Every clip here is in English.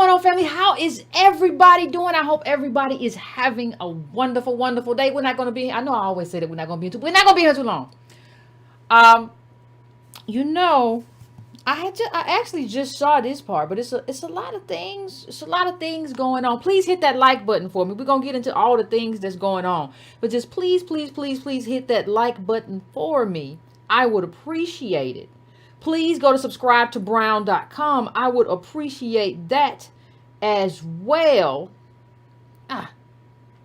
going on, family? How is everybody doing? I hope everybody is having a wonderful, wonderful day. We're not going to be, I know I always say that we're not going to be, we're not going to be here too long. Um, you know, I actually just saw this part, but it's a lot of things. It's a lot of things going on. Please hit that like button for me. We're gonna get into all the things that's going on, but just please, please, please, please hit that like button for me. I would appreciate it. Please go to subscribetobrown.com. I would appreciate that as well.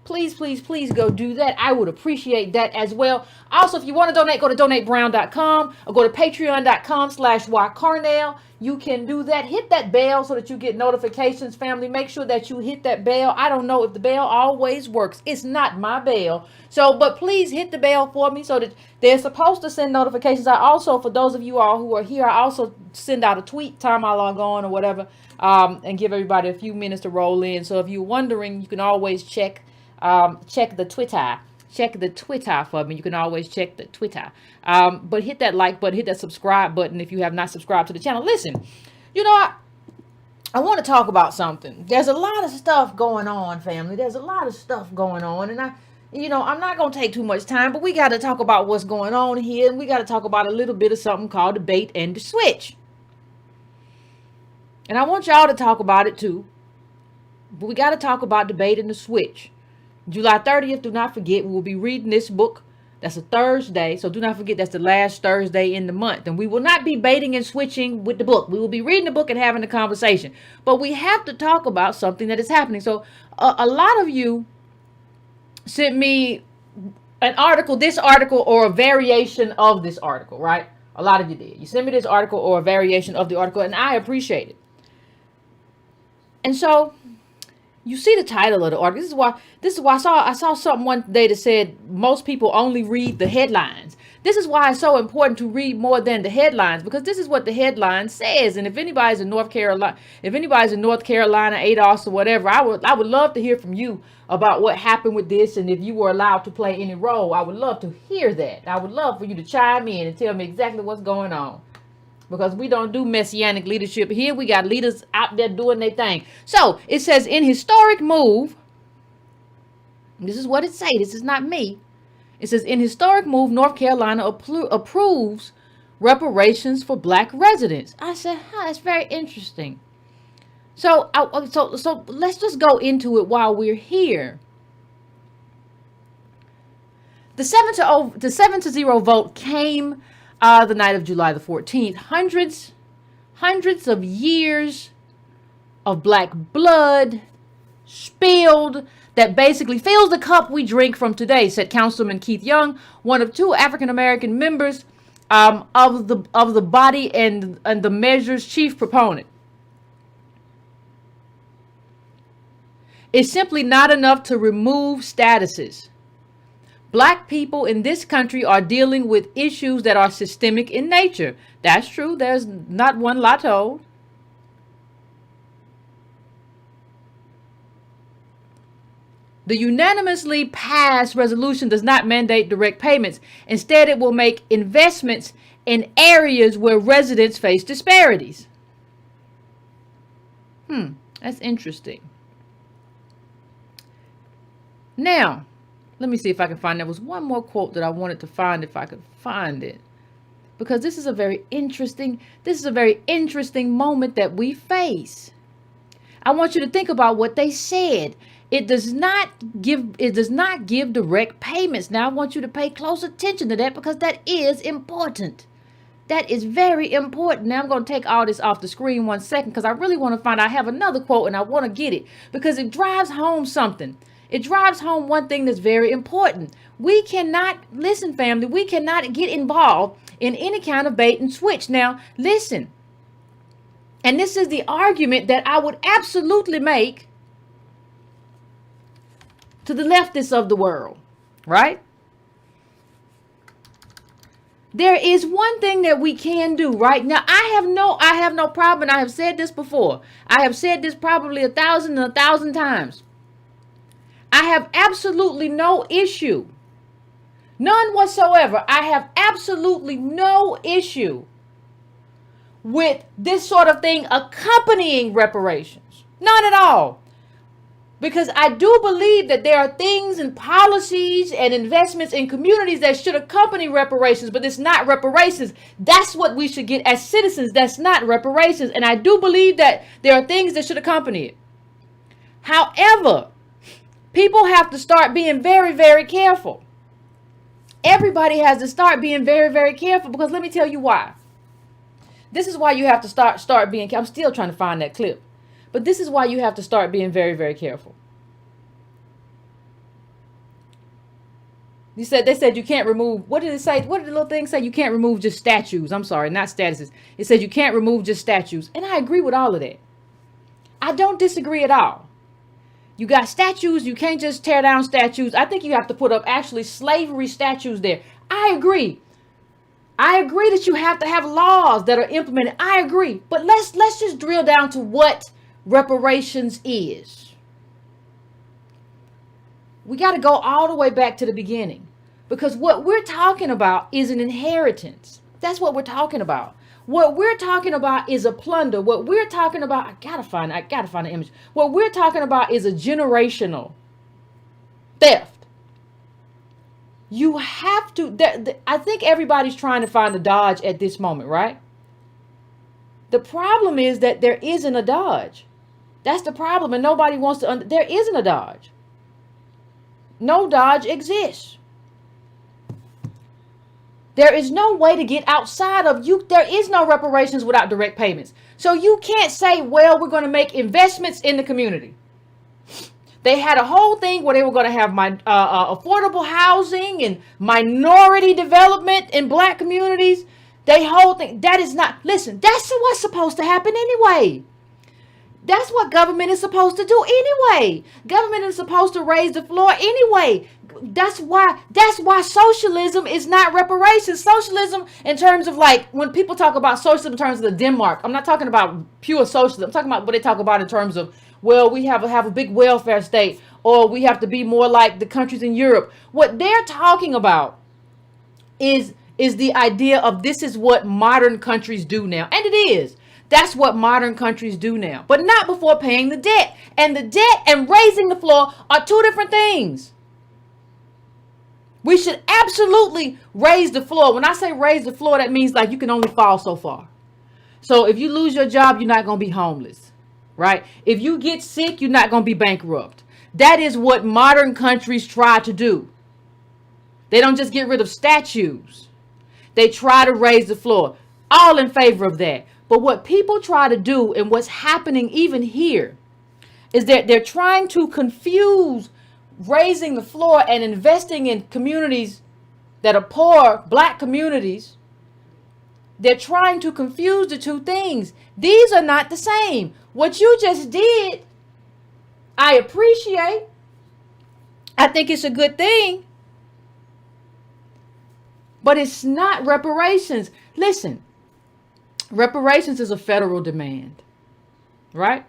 Please, please, please go do that. I would appreciate that as well. Also, if you want to donate, go to donatebrown.com or go to patreon.com/Carnell. You can do that. Hit that bell so that you get notifications, family. Make sure that you hit that bell. I don't know if the bell always works. It's not my bell. So, but please hit the bell for me so that they're supposed to send notifications. I also, for those of you all who are here, I also send out a tweet time I log on or whatever, and give everybody a few minutes to roll in. So if you're wondering, you can always check the Twitter. Check the Twitter for me. You can always check the Twitter. But hit that like button, hit that subscribe button if you have not subscribed to the channel. Listen, I want to talk about something. There's a lot of stuff going on, family. There's a lot of stuff going on. And I'm not going to take too much time, but we got to talk about what's going on here. And we got to talk about a little bit of something called the bait and the switch. And I want y'all to talk about it too. But we got to talk about the bait and the switch. July 30th, do not forget, we will be reading this book. That's a Thursday, so do not forget that's the last Thursday in the month. And we will not be baiting and switching with the book. We will be reading the book and having a conversation. But we have to talk about something that is happening. So a lot of you sent me an article, this article, or a variation of this article, right? A lot of you did. You sent me this article or a variation of the article, and I appreciate it. And so you see the title of the article. This is why I saw something one day that said most people only read the headlines. This is why it's so important to read more than the headlines, because this is what the headline says. And if anybody's in North Carolina, ADOS or whatever, I would love to hear from you about what happened with this, and if you were allowed to play any role, I would love to hear that. I would love for you to chime in and tell me exactly what's going on. Because we don't do messianic leadership here. We got leaders out there doing their thing. So it says, in historic move, this is what it say. This is not me. It says, in historic move, North Carolina approves reparations for black residents. I said, that's very interesting. So let's just go into it while we're here. The 7-0 vote came the night of July the 14th. Hundreds of years of black blood spilled that basically fills the cup we drink from today, said Councilman Keith Young, one of two African-American members of the body and the measure's chief proponent. It's simply not enough to remove statuses. Black people in this country are dealing with issues that are systemic in nature. That's true. There's not one lie told. The unanimously passed resolution does not mandate direct payments. Instead, it will make investments in areas where residents face disparities. That's interesting. Now, let me see if I can find. There was one more quote that I wanted to find if I could find it. Because this is a very interesting moment that we face. I want you to think about what they said. It does not give direct payments. Now I want you to pay close attention to that, because that is important. That is very important. Now I'm going to take all this off the screen 1 second, because I really want to find. I have another quote and I want to get it because it drives home something. It drives home one thing that's very important. We cannot, listen, family, we cannot get involved in any kind of bait and switch. Now, listen. And this is the argument that I would absolutely make to the leftists of the world, right? There is one thing that we can do right now. I have no problem. And I have said this before. I have said this probably 1,000 times. I have absolutely no issue. None whatsoever. I have absolutely no issue with this sort of thing accompanying reparations. None at all. Because I do believe that there are things and policies and investments in communities that should accompany reparations, but it's not reparations. That's what we should get as citizens. That's not reparations. And I do believe that there are things that should accompany it. However, people have to start being very, very careful. Everybody has to start being very, very careful, because let me tell you why. This is why you have to start being, I'm still trying to find that clip. But this is why you have to start being very, very careful. They said you can't remove, what did it say? What did the little thing say? You can't remove just statues. I'm sorry, not statuses. It said you can't remove just statues. And I agree with all of that. I don't disagree at all. You got statues. You can't just tear down statues. I think you have to put up actually slavery statues there. I agree. I agree that you have to have laws that are implemented. I agree. But let's just drill down to what reparations is. We got to go all the way back to the beginning, because what we're talking about is an inheritance. That's what we're talking about. What we're talking about is a plunder. What we're talking about, I gotta find the image. What we're talking about is a generational theft. You have to, I think everybody's trying to find a dodge at this moment, right? The problem is that there isn't a dodge. That's the problem, and nobody wants to, there isn't a dodge. No dodge exists. There is no way to get outside of you. There is no reparations without direct payments. So you can't say, well, we're going to make investments in the community. They had a whole thing where they were going to have affordable housing and minority development in black communities. They whole thing, that is not, listen, that's what's supposed to happen anyway. That's what government is supposed to do anyway. Government is supposed to raise the floor anyway. That's why socialism is not reparations. Socialism, in terms of, like, when people talk about socialism in terms of the Denmark, I'm not talking about pure socialism. I'm talking about what they talk about in terms of, well, we have a big welfare state, or we have to be more like the countries in Europe. What they're talking about is the idea of, this is what modern countries do now. And it is. That's what modern countries do now, but not before paying the debt. And the debt and raising the floor are two different things. We should absolutely raise the floor. When I say raise the floor, that means, like, you can only fall so far. So if you lose your job, you're not going to be homeless, right? If you get sick, you're not going to be bankrupt. That is what modern countries try to do. They don't just get rid of statues. They try to raise the floor. All in favor of that. But what people try to do, and what's happening even here, is that they're trying to confuse raising the floor and investing in communities that are poor, black communities. They're trying to confuse the two things. These are not the same. What you just did, I appreciate. I think it's a good thing. But it's not reparations. Listen. Reparations is a federal demand, right?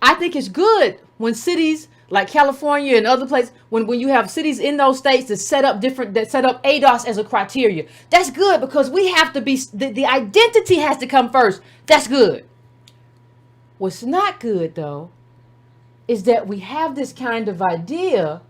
I think it's good when cities like California and other places, when you have cities in those states that set up ADOS as a criteria. That's good, because we have to be, the identity has to come first. That's good. What's not good, though, is that we have this kind of idea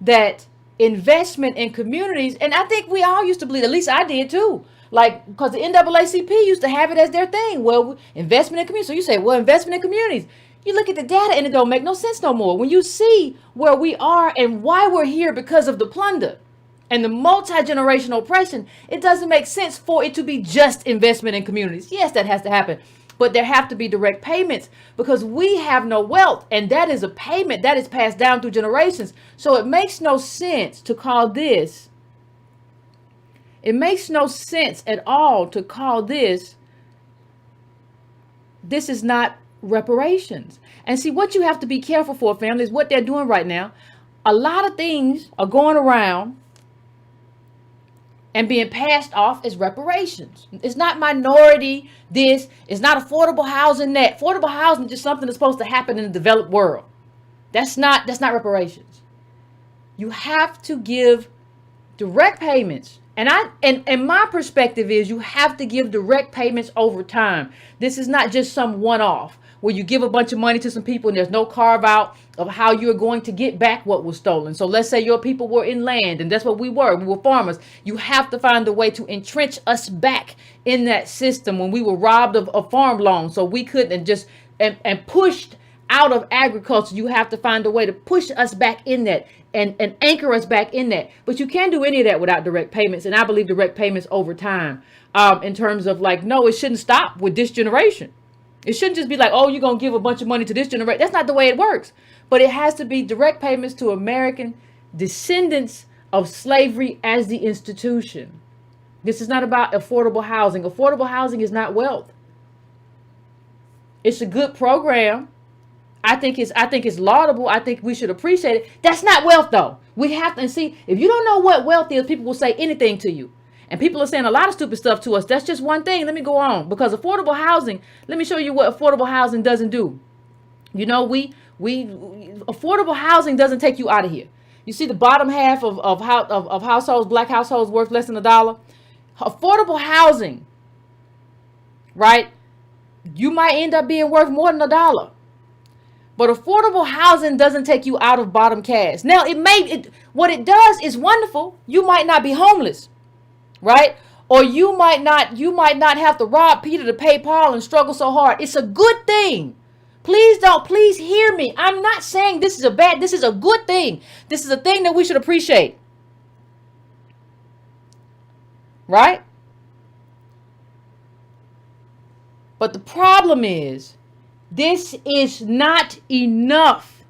that investment in communities, and I think we all used to believe, at least I did too, like, because the NAACP used to have it as their thing. Well, investment in communities. So you say, well, investment in communities. You look at the data and it don't make no sense no more. When you see where we are and why we're here, because of the plunder and the multi-generational oppression, it doesn't make sense for it to be just investment in communities. Yes, that has to happen. But there have to be direct payments, because we have no wealth, and that is a payment that is passed down through generations. So it makes no sense to call this, it makes no sense at all to call this is not reparations. And see, what you have to be careful for, family, is what they're doing right now. A lot of things are going around and being passed off as reparations. It's not minority this, it's not affordable housing that. Affordable housing is just something that's supposed to happen in the developed world. That's not reparations. You have to give direct payments And my perspective is you have to give direct payments over time. This is not just some one-off where you give a bunch of money to some people and there's no carve out of how you're going to get back what was stolen. So let's say your people were in land, and that's what we were. We were farmers. You have to find a way to entrench us back in that system when we were robbed of a farm loan. So we couldn't just and pushed out of agriculture. You have to find a way to push us back in that and anchor us back in that. But you can't do any of that without direct payments. And I believe direct payments over time, in terms of like, no, it shouldn't stop with this generation. It shouldn't just be like, oh, you're going to give a bunch of money to this generation. That's not the way it works. But it has to be direct payments to American descendants of slavery as the institution. This is not about affordable housing. Affordable housing is not wealth. It's a good program. I think it's laudable. I think we should appreciate it. That's not wealth, though. We have to, and see, if you don't know what wealth is, people will say anything to you. And people are saying a lot of stupid stuff to us. That's just one thing. Let me go on. Because affordable housing, let me show you what affordable housing doesn't do. You know, affordable housing doesn't take you out of here. You see the bottom half of households, black households worth less than $1. Affordable housing, right? You might end up being worth more than $1. But affordable housing doesn't take you out of bottom caste. Now, what it does is wonderful. You might not be homeless, right? Or you might not have to rob Peter to pay Paul and struggle so hard. It's a good thing. Please hear me. I'm not saying this is a good thing. This is a thing that we should appreciate. Right? But the problem is, this is not enough.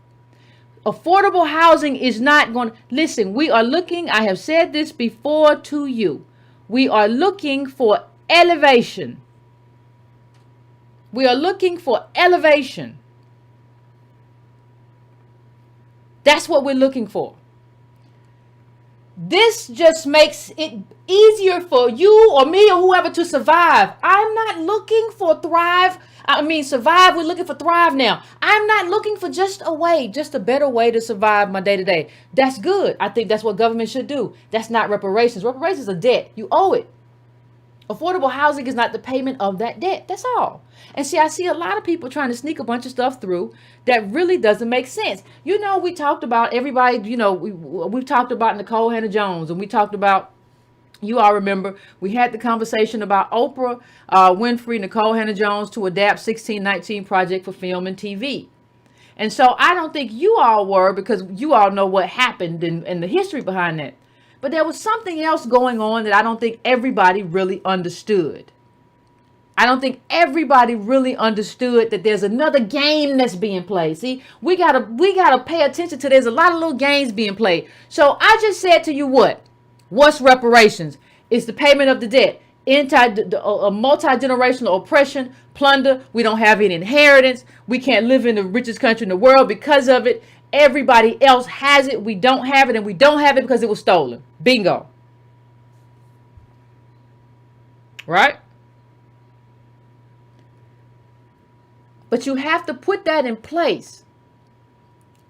Affordable housing is not going to, listen, we are looking, I have said this before to you. We are looking for elevation. We are looking for elevation. That's what we're looking for. This just makes it easier for you or me or whoever to survive. I'm not looking for survive. We're looking for thrive now. I'm not looking for just a better way to survive my day to day. That's good. I think that's what government should do. That's not reparations. Reparations is a debt. You owe it. Affordable housing is not the payment of that debt. That's all. And see, I see a lot of people trying to sneak a bunch of stuff through that really doesn't make sense. You know, we talked about everybody, you know, we've talked about Nicole Hannah-Jones, and we talked about, you all remember, we had the conversation about Oprah Winfrey, Nicole Hannah-Jones to adapt 1619 Project for film and TV. And so I don't think you all were, because you all know what happened and the history behind that. But there was something else going on that I don't think everybody really understood. I don't think everybody really understood that there's another game that's being played. See, we gotta pay attention to, there's a lot of little games being played. So I just said to you, what's reparations? It's the payment of the debt. Multi-generational oppression, plunder. We don't have any inheritance. We can't live in the richest country in the world because of it. Everybody else has it. We don't have it, and we don't have it because it was stolen. Bingo. Right? But you have to put that in place.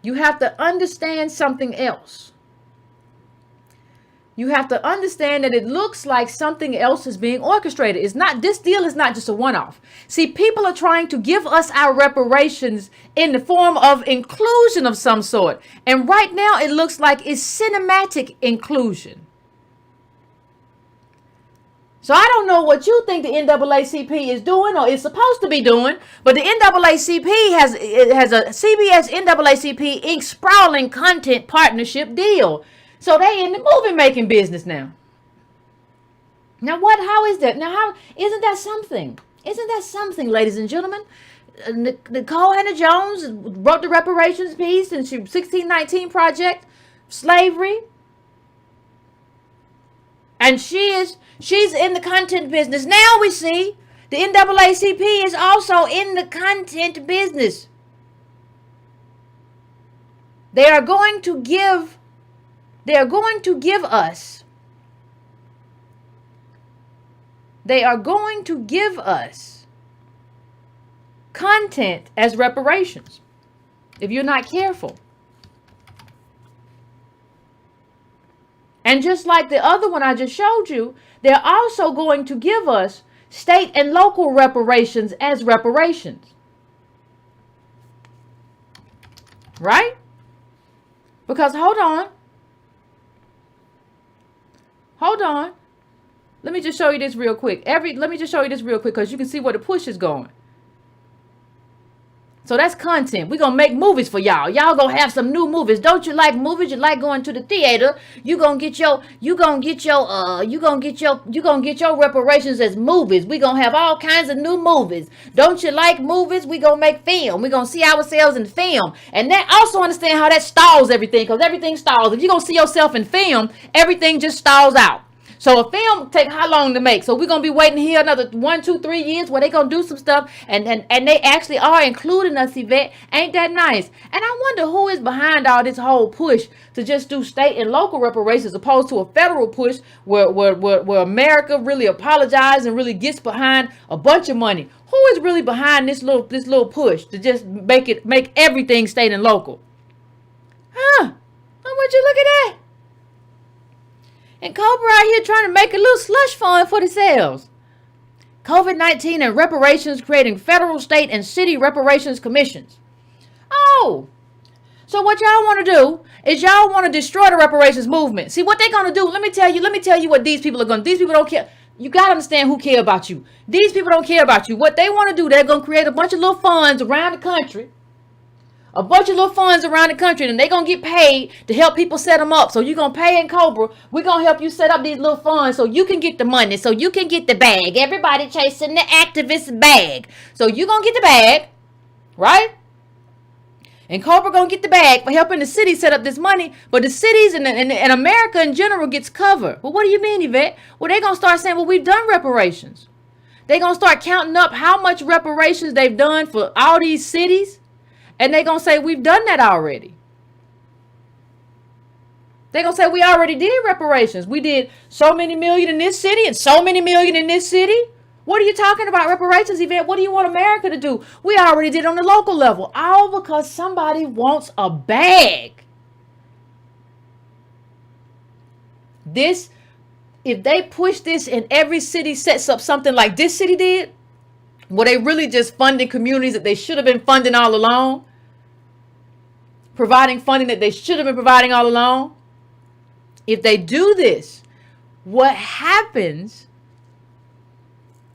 You have to understand something else. You have to understand that it looks like something else is being orchestrated. This deal is not just a one-off. See, people are trying to give us our reparations in the form of inclusion of some sort. And right now it looks like it's cinematic inclusion. So I don't know what you think the NAACP is doing or is supposed to be doing, but the NAACP has a CBS NAACP Inc. sprawling content partnership deal. So they in the movie making business now. Now how is that? Isn't that something? Isn't that something, ladies and gentlemen? Nicole Hannah-Jones wrote the reparations piece in 1619 Project, slavery. And she's in the content business. Now we see the NAACP is also in the content business. They are going to give us content as reparations if you're not careful. And just like the other one I just showed you, they're also going to give us state and local reparations as reparations. Right? Because hold on. Let me just show you this real quick. Let me just show you this real quick because you can see where the push is going. So that's content. We're going to make movies for y'all. Y'all going to have some new movies. Don't you like movies? You like going to the theater. You going to get your reparations as movies. We're going to have all kinds of new movies. Don't you like movies? We're going to make film. We're going to see ourselves in film. And that also understand how that stalls everything, because everything stalls. If you're going to see yourself in film, everything just stalls out. So a film take how long to make? So we're going to be waiting here another 1, 2, 3 years where they going to do some stuff. And they actually are including us, Yvette. Ain't that nice? And I wonder who is behind all this whole push to just do state and local reparations opposed to a federal push where America really apologizes and really gets behind a bunch of money. Who is really behind this little push to just make everything state and local? Huh? I want you to look at that. And Cobra out here trying to make a little slush fund for themselves. COVID-19 and reparations, creating federal, state, and city reparations commissions. Oh, so what y'all want to do is y'all want to destroy the reparations movement. See what they're going to do. Let me tell you what these people are going to do. These people don't care. You got to understand who care about you. These people don't care about you. What they want to do, they're going to create a bunch of little funds around the country. A bunch of little funds around the country, and they're going to get paid to help people set them up. So you're going to pay in Cobra. We're going to help you set up these little funds so you can get the money, so you can get the bag. Everybody chasing the activist bag. So you're going to get the bag, right? And Cobra going to get the bag for helping the city set up this money. But the cities and America in general gets covered. Well, what do you mean, Yvette? Well, they're going to start saying, well, we've done reparations. They're going to start counting up how much reparations they've done for all these cities. And they're going to say, we've done that already. They're going to say, we already did reparations. We did so many million in this city and so many million in this city. What are you talking about, reparations, Yvette? What do you want America to do? We already did on the local level. All because somebody wants a bag. If they push this and every city sets up something like this city did, where they really just funding communities that they should have been funding all along, providing funding that they should have been providing all along. If they do this, what happens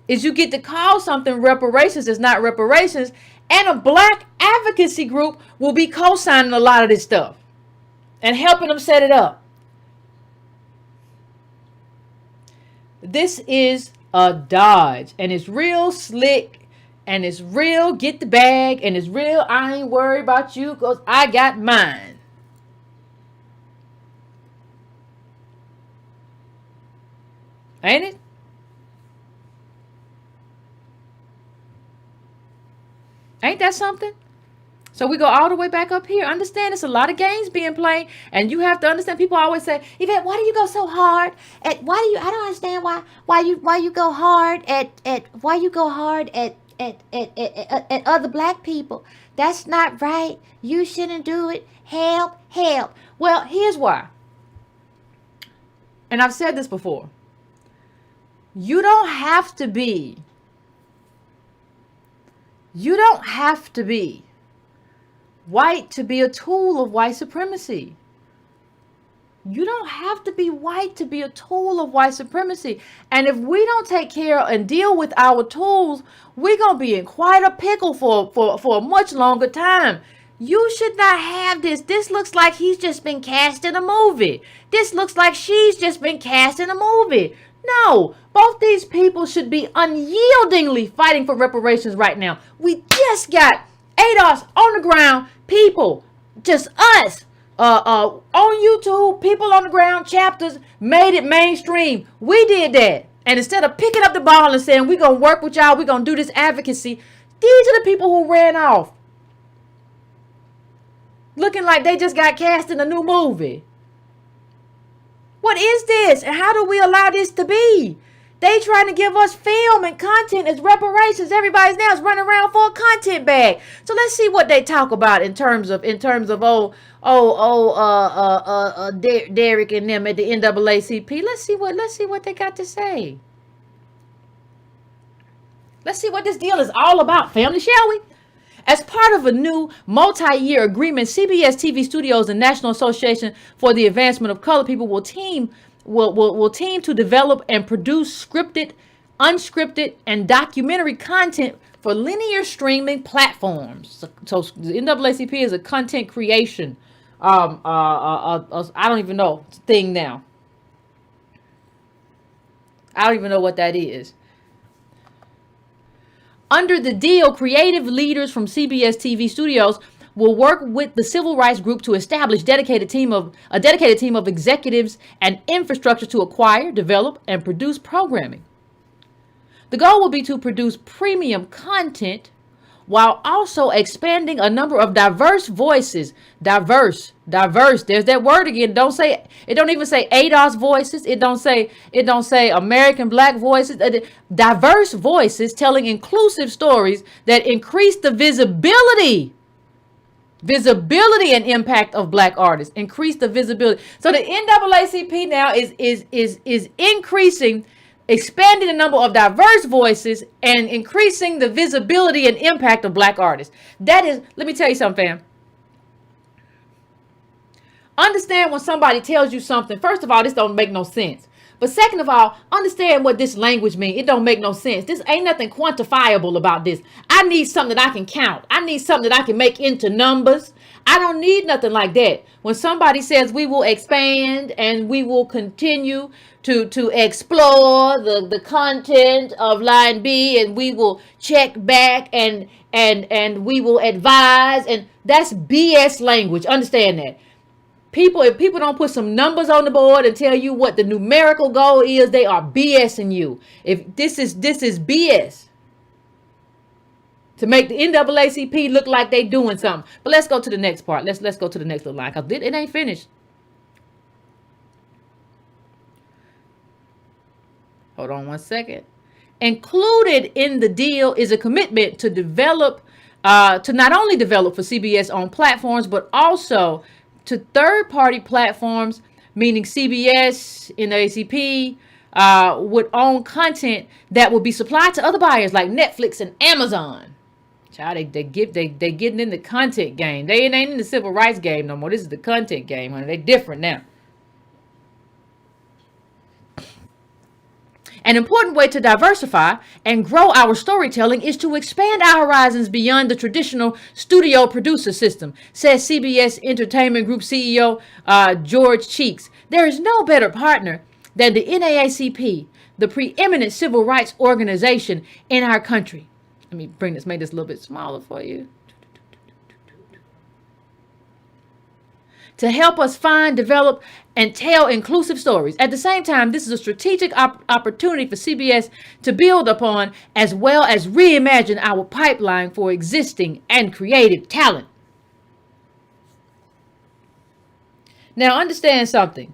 is you get to call something reparations that's not reparations, and a black advocacy group will be co-signing a lot of this stuff and helping them set it up. This is a dodge, and it's real slick. And it's real, get the bag, and it's real, I ain't worried about you because I got mine. Ain't it? Ain't that something? So we go all the way back up here. Understand it's a lot of games being played, and you have to understand. People always say, Yvette, why do you go so hard at, I don't understand why you go hard at other black people. That's not right. You shouldn't do it. Help. Well, here's why. And I've said this before. You don't have to be white to be a tool of white supremacy. You don't have to be white to be a tool of white supremacy. And if we don't take care and deal with our tools, we're going to be in quite a pickle for a much longer time. You should not have this. This looks like he's just been cast in a movie. This looks like she's just been cast in a movie. No, both these people should be unyieldingly fighting for reparations right now. We just got ADOS on the ground, people, just us. On YouTube, people on the ground, chapters, made it mainstream. We did that. And instead of picking up the ball and saying, we're going to work with y'all, we're going to do this advocacy, these are the people who ran off. Looking like they just got cast in a new movie. What is this? And how do we allow this to be? They trying to give us film and content as reparations. Everybody's now is running around for a content bag. So let's see what they talk about in terms of Derek and them at the NAACP. Let's see what they got to say. Let's see what this deal is all about, family, shall we? As part of a new multi-year agreement, CBS TV Studios and National Association for the Advancement of Colored People will team to develop and produce scripted, unscripted, and documentary content for linear streaming platforms. So the NAACP is a content creation, I don't even know, thing now. I don't even know what that is. Under the deal, creative leaders from CBS TV Studios will work with the civil rights group to establish a dedicated team of executives and infrastructure to acquire, develop, and produce programming. The goal will be to produce premium content while also expanding a number of diverse voices. Diverse. There's that word again. It don't even say ADOS voices. It don't say American Black voices. Diverse voices telling inclusive stories that increase the visibility and impact of Black artists. Increase the visibility. So the NAACP now is increasing, expanding the number of diverse voices and increasing the visibility and impact of Black artists. That is, let me tell you something, fam. Understand when somebody tells you something. First of all, this don't make no sense. But second of all, understand what this language means. It don't make no sense. This ain't nothing quantifiable about this. I need something that I can count. I need something that I can make into numbers. I don't need nothing like that. When somebody says we will expand and we will continue to explore the content of line B, and we will check back and we will advise, and that's BS language. Understand that. If people don't put some numbers on the board and tell you what the numerical goal is, they are BSing you. If this is BS to make the NAACP look like they doing something. But let's go to the next part. Let's go to the next little line, because it ain't finished. Hold on one second. Included in the deal is a commitment to not only develop for CBS on platforms, but also to third-party platforms, meaning CBS, NAACP, would own content that will be supplied to other buyers like Netflix and Amazon. Child, they getting in the content game. They ain't in the civil rights game no more. This is the content game, honey. They different now. An important way to diversify and grow our storytelling is to expand our horizons beyond the traditional studio producer system, says CBS Entertainment Group CEO George Cheeks. There is no better partner than the NAACP, the preeminent civil rights organization in our country. Let me make this a little bit smaller for you. To help us find, develop, and tell inclusive stories. At the same time, this is a strategic opportunity for CBS to build upon, as well as reimagine our pipeline for existing and creative talent. Now, understand something.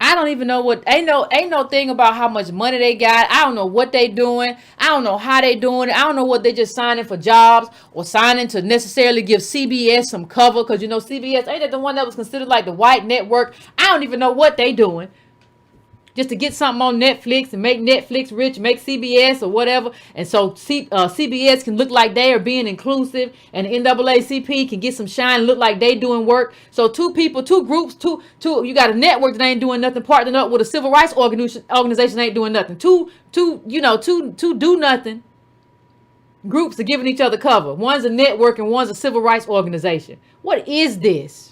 I don't even know ain't no thing about how much money they got. I don't know what they doing. I don't know how they doing it. I don't know what they just signing for jobs or signing to necessarily give CBS some cover. Because, you know, CBS, ain't that the one that was considered like the white network? I don't even know what they doing. Just to get something on Netflix and make Netflix rich, make CBS or whatever. And so CBS can look like they are being inclusive, and the NAACP can get some shine and look like they doing work. So two groups, you got a network that ain't doing nothing, partnering up with a civil rights organization ain't doing nothing. Two do nothing groups are giving each other cover. One's a network and one's a civil rights organization. What is this?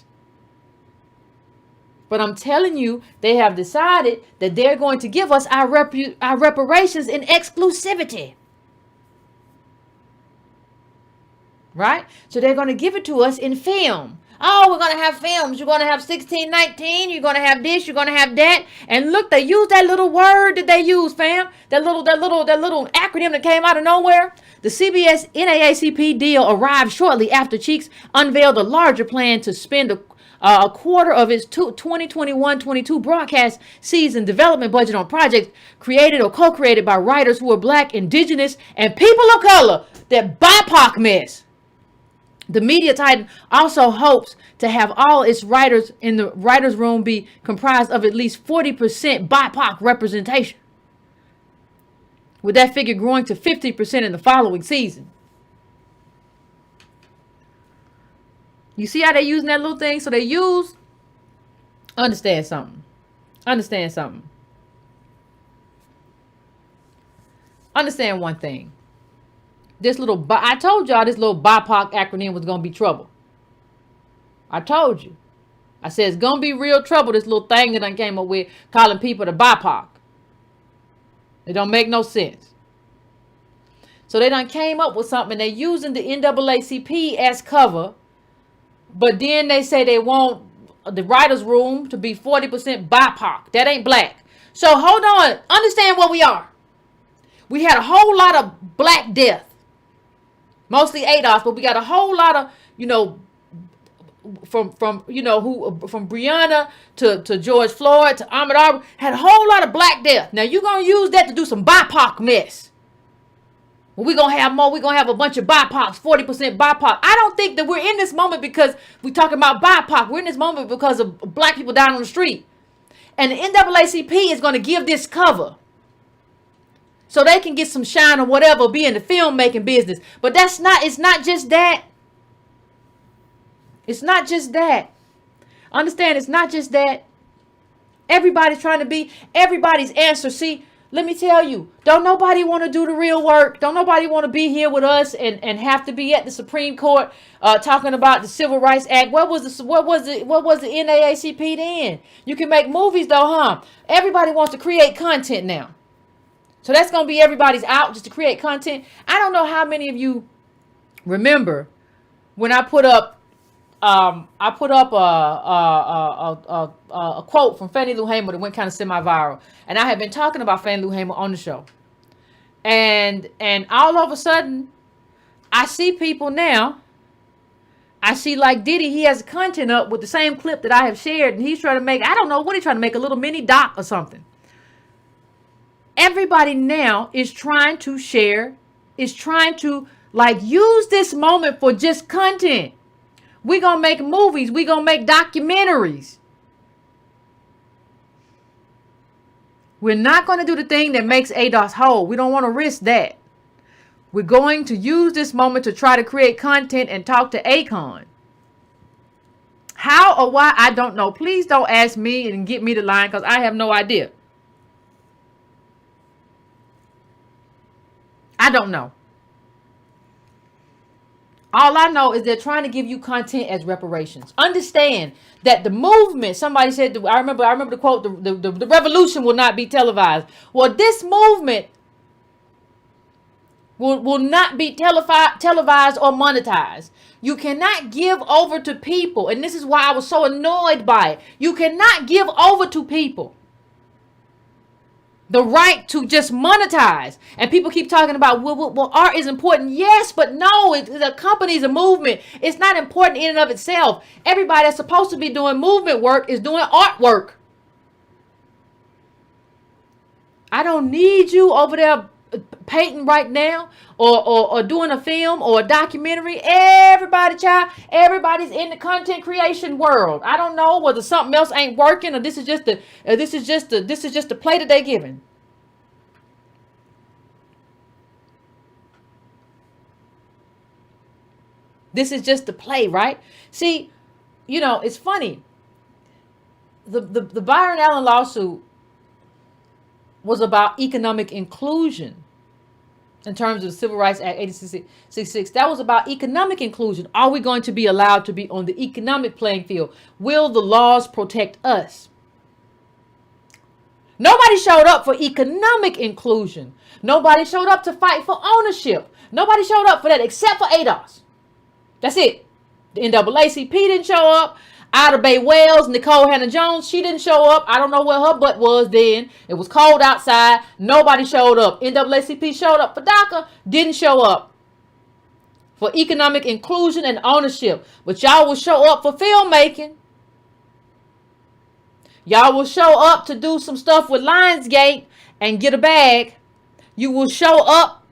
But I'm telling you, they have decided that they're going to give us our reparations in exclusivity. Right? So they're going to give it to us in film. Oh, we're going to have films. You're going to have 1619. You're going to have this. You're going to have that. And look, they use that little word that they use, fam. That little acronym that came out of nowhere. The CBS NAACP deal arrived shortly after Cheeks unveiled a larger plan to spend a quarter of its 2021-22 broadcast season development budget on projects created or co-created by writers who are Black, Indigenous, and people of color. That BIPOC mess. The media titan also hopes to have all its writers in the writers' room be comprised of at least 40% BIPOC representation, with that figure growing to 50% in the following season. You see how they're using that little thing? So they use, understand something. Understand one thing. I told y'all this little BIPOC acronym was going to be trouble. I told you. I said it's going to be real trouble, this little thing that I came up with, calling people the BIPOC. It don't make no sense. So they done came up with something. They're using the NAACP as cover, but then they say they want the writer's room to be 40% BIPOC. That ain't Black. So hold on. Understand what we are. We had a whole lot of Black death. Mostly ADOS, but we got a whole lot of, from Breonna to George Floyd to Ahmaud Arbery, had a whole lot of Black death. Now you're going to use that to do some BIPOC mess. Well, we're going to have more. We're going to have a bunch of BIPOCs, 40% BIPOC. I don't think that we're in this moment because we're talking about BIPOC. We're in this moment because of Black people down on the street. And the NAACP is going to give this cover, so they can get some shine or whatever, be in the filmmaking business. But it's not just that. It's not just that. Understand, it's not just that. Everybody's trying to be everybody's answer. See, let me tell you, don't nobody want to do the real work. Don't nobody want to be here with us and have to be at the Supreme Court talking about the Civil Rights Act. What was the NAACP then? You can make movies though, huh? Everybody wants to create content now. So that's going to be everybody's out just to create content. I don't know how many of you remember when I put up a quote from Fannie Lou Hamer that went kind of semi-viral. And I have been talking about Fannie Lou Hamer on the show. And all of a sudden, I see people now. I see like Diddy, he has content up with the same clip that I have shared. And he's trying to make, I don't know what he's trying to make, a little mini doc or something. Everybody now is trying to share, is trying to like use this moment for just content. We're going to make movies. We're going to make documentaries. We're not going to do the thing that makes ADOS whole. We don't want to risk that. We're going to use this moment to try to create content and talk to Akon. How or why, I don't know. Please don't ask me and get me the line because I have no idea. I don't know. All I know is they're trying to give you content as reparations. Understand that the movement, somebody said, I remember the quote, the revolution will not be televised. Well, this movement will not be televised or monetized. You cannot give over to people. And this is why I was so annoyed by it. You cannot give over to people the right to just monetize. And people keep talking about, well, art is important. Yes, but no, it accompanies a movement. It's not important in and of itself. Everybody that's supposed to be doing movement work is doing artwork. I don't need you over there painting right now or doing a film or a documentary. Everybody's in the content creation world. I don't know whether something else ain't working or this is just the play that they giving. This is just the play, right? See, it's funny. The Byron Allen lawsuit was about economic inclusion. In terms of the Civil Rights Act 1866, that was about economic inclusion. Are we going to be allowed to be on the economic playing field? Will the laws protect us? Nobody showed up for economic inclusion. Nobody showed up to fight for ownership. Nobody showed up for that except for ADOS. That's it. The NAACP didn't show up. Ida Bay Wells, Nicole Hannah-Jones, she didn't show up. I don't know where her butt was then. It was cold outside. Nobody showed up. NAACP showed up for DACA, didn't show up for economic inclusion and ownership. But y'all will show up for filmmaking. Y'all will show up to do some stuff with Lionsgate and get a bag. You will show up.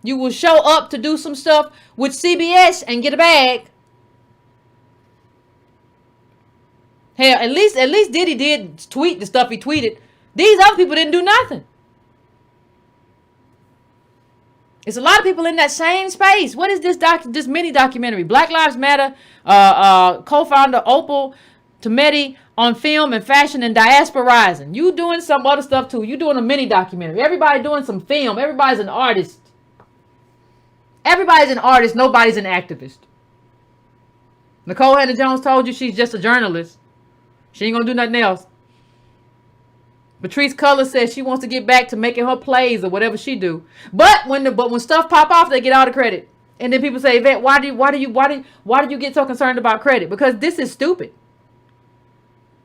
You will show up to do some stuff with CBS and get a bag. Hell, at least Diddy did tweet the stuff he tweeted. These other people didn't do nothing. It's a lot of people in that same space. What is this mini documentary? Black Lives Matter, co-founder Opal Tometi on film and fashion and diasporizing. You doing some other stuff too. You doing a mini documentary. Everybody doing some film. Everybody's an artist. Everybody's an artist. Nobody's an activist. Nicole Hannah-Jones told you she's just a journalist. She ain't gonna do nothing else. Patrice Cullors says she wants to get back to making her plays or whatever she do. But when stuff pop off, they get all the credit. And then people say, Yvette, why do you get so concerned about credit? Because this is stupid.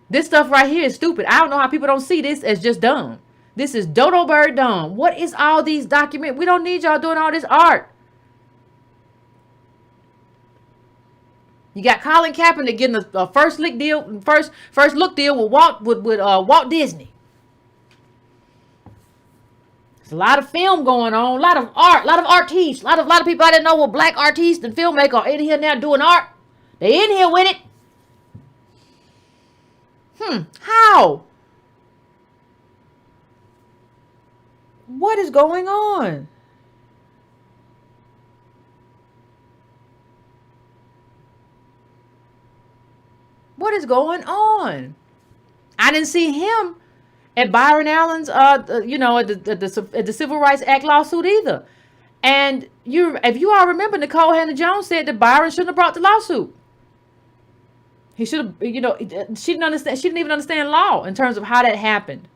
This stuff right here is stupid. I don't know how people don't see this as just dumb. This is dodo bird dumb. What is all these documents? We don't need y'all doing all this art. You got Colin Kaepernick getting a first look deal with Walt Disney. There's a lot of film going on, a lot of art, a lot of artists, a lot of people I didn't know were black artists and filmmakers are in here now doing art. They in here with it. How? What is going on? What is going on? I didn't see him at Byron Allen's, at the Civil Rights Act lawsuit either. And if you all remember, Nicole Hannah-Jones said that Byron shouldn't have brought the lawsuit. He should have, she didn't understand. She didn't even understand law in terms of how that happened.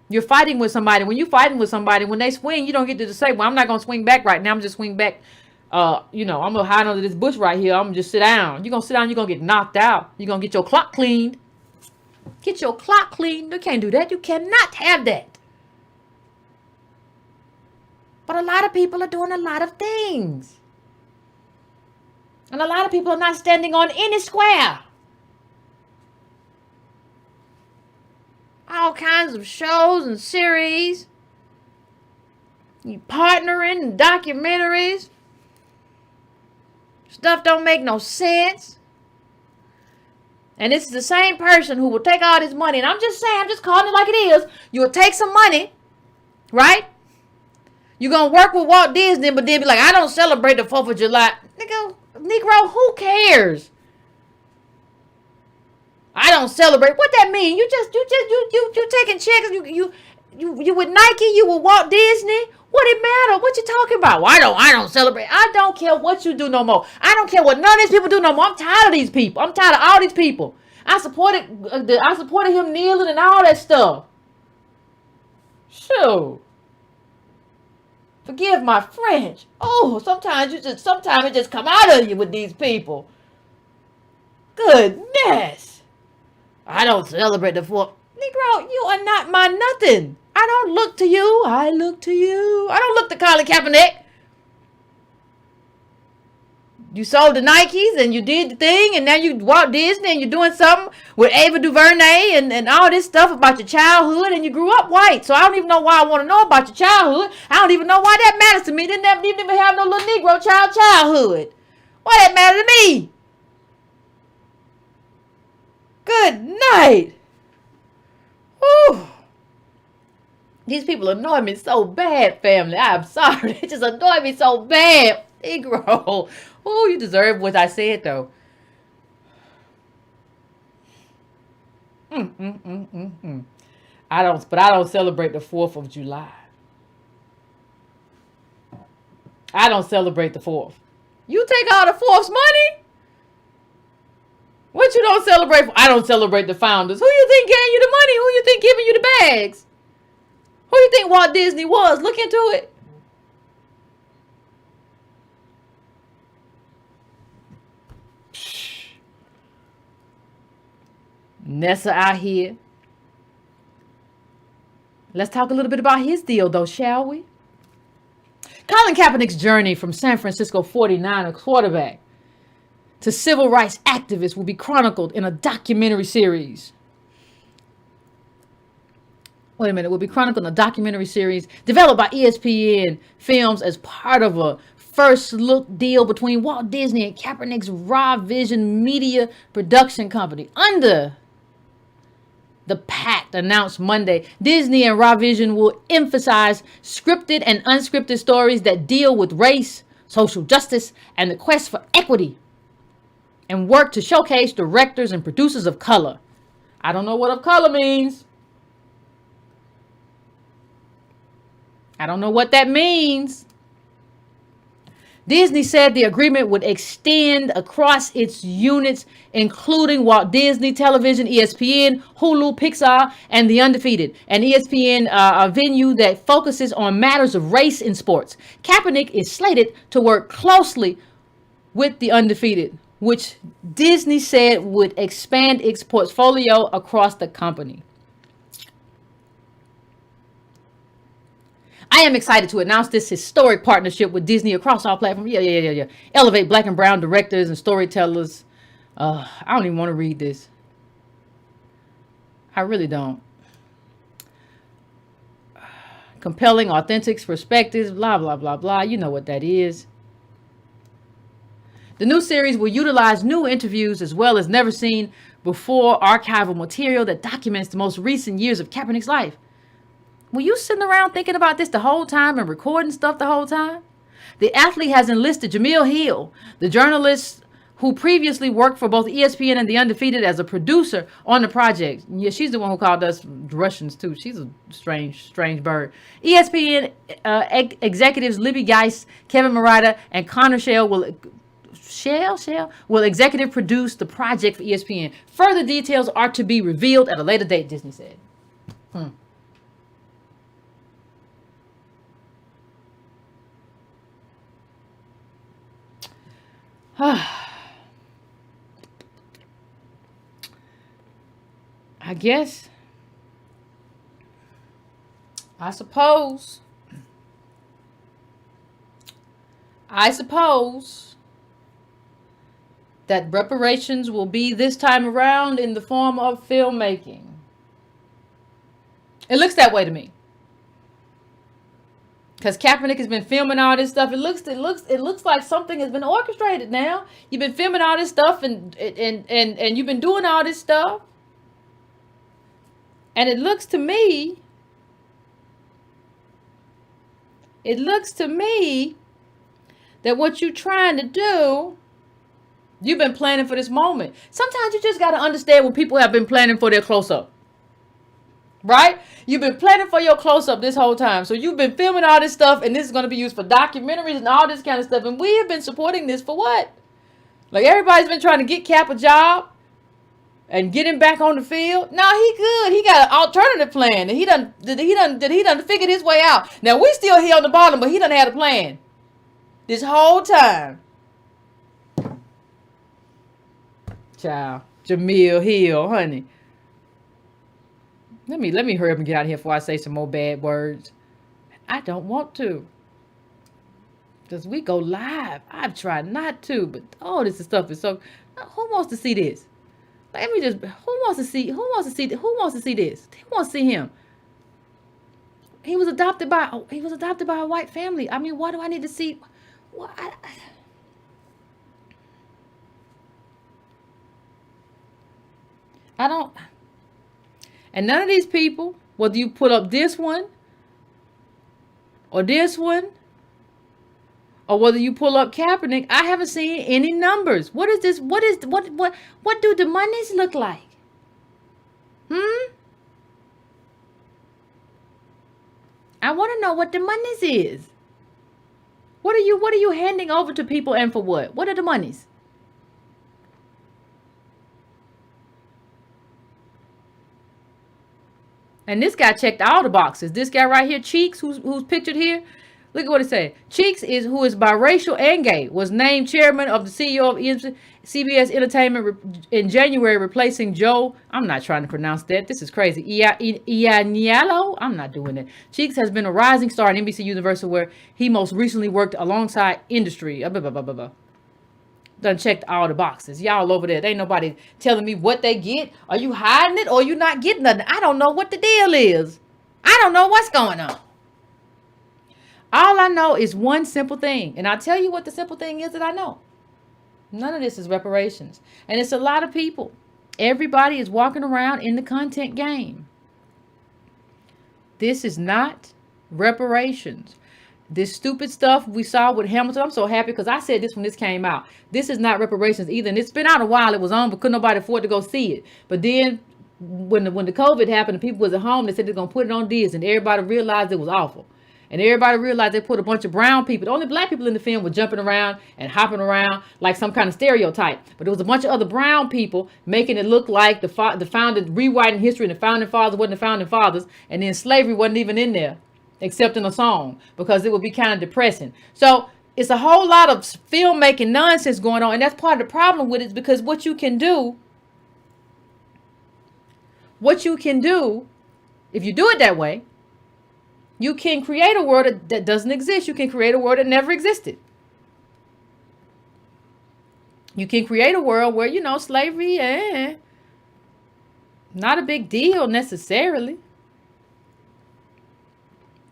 You're fighting with somebody. When you're fighting with somebody, when they swing, you don't get to just say, well, I'm not going to swing back right now. I'm just swing back. I'm going to hide under this bush right here. I'm going to just sit down. You're going to sit down. You're going to get knocked out. You're going to get your clock cleaned. Get your clock cleaned. You can't do that. You cannot have that. But a lot of people are doing a lot of things. And a lot of people are not standing on any square. All kinds of shows and series. You partnering in documentaries. Stuff don't make no sense. And this is the same person who will take all this money. And I'm just saying, I'm just calling it like it is. You will take some money, right? You're going to work with Walt Disney, but then be like, I don't celebrate the 4th of July. Negro, who cares? I don't celebrate. What that mean? You taking checks. You with Nike. You with Walt Disney. What it matter? What you talking about? Well, I don't celebrate. I don't care what you do no more. I don't care what none of these people do no more. I'm tired of these people. I'm tired of all these people. I supported him kneeling and all that stuff. Sure. Forgive my French. Oh, sometimes it just come out of you with these people. Goodness. I don't celebrate the 4th. Negro, you are not my nothing. I don't look to you. I look to you. I don't look to Colin Kaepernick. You sold the Nikes and you did the thing and now you Walt Disney and you're doing something with Ava DuVernay and all this stuff about your childhood and you grew up white. So I don't even know why I want to know about your childhood. I don't even know why that matters to me. Didn't even have no little Negro childhood. Why that matter to me? Good night. Whew. These people annoy me so bad, family. I'm sorry. They just annoy me so bad. Negro. Oh, you deserve what I said, though. I don't celebrate the 4th of July. I don't celebrate the 4th. You take all the 4th's money? What you don't celebrate for? I don't celebrate the founders. Who you think gave you the money? Who you think giving you the bags? Who you think Walt Disney was? Look into it. Nessa out here. Let's talk a little bit about his deal, though, shall we? Colin Kaepernick's journey from San Francisco 49er quarterback to civil rights activist will be chronicled in a documentary series. Wait a minute, will be chronicled in a documentary series developed by ESPN Films as part of a first look deal between Walt Disney and Kaepernick's Raw Vision Media Production Company. Under the pact announced Monday, Disney and Raw Vision will emphasize scripted and unscripted stories that deal with race, social justice, and the quest for equity, and work to showcase directors and producers of color. I don't know what of color means. I don't know what that means. Disney said the agreement would extend across its units, including Walt Disney Television, ESPN, Hulu, Pixar, and The Undefeated, an ESPN venue that focuses on matters of race in sports. Kaepernick is slated to work closely with The Undefeated, which Disney said would expand its portfolio across the company. I am excited to announce this historic partnership with Disney across all platforms. Yeah. Elevate black and brown directors and storytellers. I don't even want to read this. I really don't. Compelling, authentic perspectives, blah, blah, blah, blah. You know what that is. The new series will utilize new interviews as well as never seen before archival material that documents the most recent years of Kaepernick's life. Were you sitting around thinking about this the whole time and recording stuff the whole time? The athlete has enlisted Jemele Hill, the journalist who previously worked for both ESPN and The Undefeated, as a producer on the project. Yeah, she's the one who called us Russians too. She's a strange bird. ESPN executives Libby Geist, Kevin Murata, and Connor Shell will executive produce the project for ESPN. Further details are to be revealed at a later date, Disney said. I guess. I suppose that reparations will be this time around in the form of filmmaking. It looks that way to me. Because Kaepernick has been filming all this stuff. It looks like something has been orchestrated now. You've been filming all this stuff and you've been doing all this stuff. And it looks to me that what you're trying to do, you've been planning for this moment. Sometimes you just got to understand when people have been planning for their close-up. Right? You've been planning for your close-up this whole time. So you've been filming all this stuff, and this is going to be used for documentaries and all this kind of stuff. And we have been supporting this for what? Like, everybody's been trying to get Cap a job and get him back on the field. No, he good. He got an alternative plan. And he done figured his way out. Now, we still here on the bottom, but he done had a plan this whole time. Child. Jemele Hill, honey. Let me hurry up and get out of here before I say some more bad words. I don't want to. Because we go live. I've tried not to, but all this stuff is so. Who wants to see this? Let me just. Who wants to see this? Who wants to see him? He was adopted by a white family. I mean, why do I need to see? What? I don't. And none of these people, whether you put up this one, or this one, or whether you pull up Kaepernick, I haven't seen any numbers. What is this? What do the monies look like? I want to know what the monies is. What are you handing over to people, and for what? What are the monies? And this guy checked all the boxes. This guy right here, Cheeks, who's pictured here, Look at what it said. Cheeks who is biracial and gay, was named chairman of the CEO of CBS Entertainment in January, replacing Joe. I'm not trying to pronounce that. This is crazy. Ianiello. I'm not doing it. Cheeks has been a rising star in NBC Universal, where he most recently worked alongside industry. Done checked all the boxes. Y'all over there. There ain't nobody telling me what they get. Are you hiding it or you not getting nothing? I don't know what the deal is. I don't know what's going on. All I know is one simple thing. And I'll tell you what the simple thing is that I know. None of this is reparations. And it's a lot of people. Everybody is walking around in the content game. This is not reparations. This stupid stuff we saw with Hamilton, I'm so happy because I said this when this came out. This is not reparations either. And it's been out a while. It was on, but couldn't nobody afford to go see it. But then when the COVID happened and people was at home, they said they're going to put it on Disney. And everybody realized it was awful. And everybody realized they put a bunch of brown people. The only black people in the film were jumping around and hopping around like some kind of stereotype. But there was a bunch of other brown people making it look like the founding, rewriting history, and the founding fathers wasn't the founding fathers. And then slavery wasn't even in there, except in a song, because it would be kind of depressing. So it's a whole lot of filmmaking nonsense going on. And that's part of the problem with it, because what you can do, if you do it that way, you can create a world that doesn't exist. You can create a world that never existed. You can create a world where, slavery, not a big deal necessarily.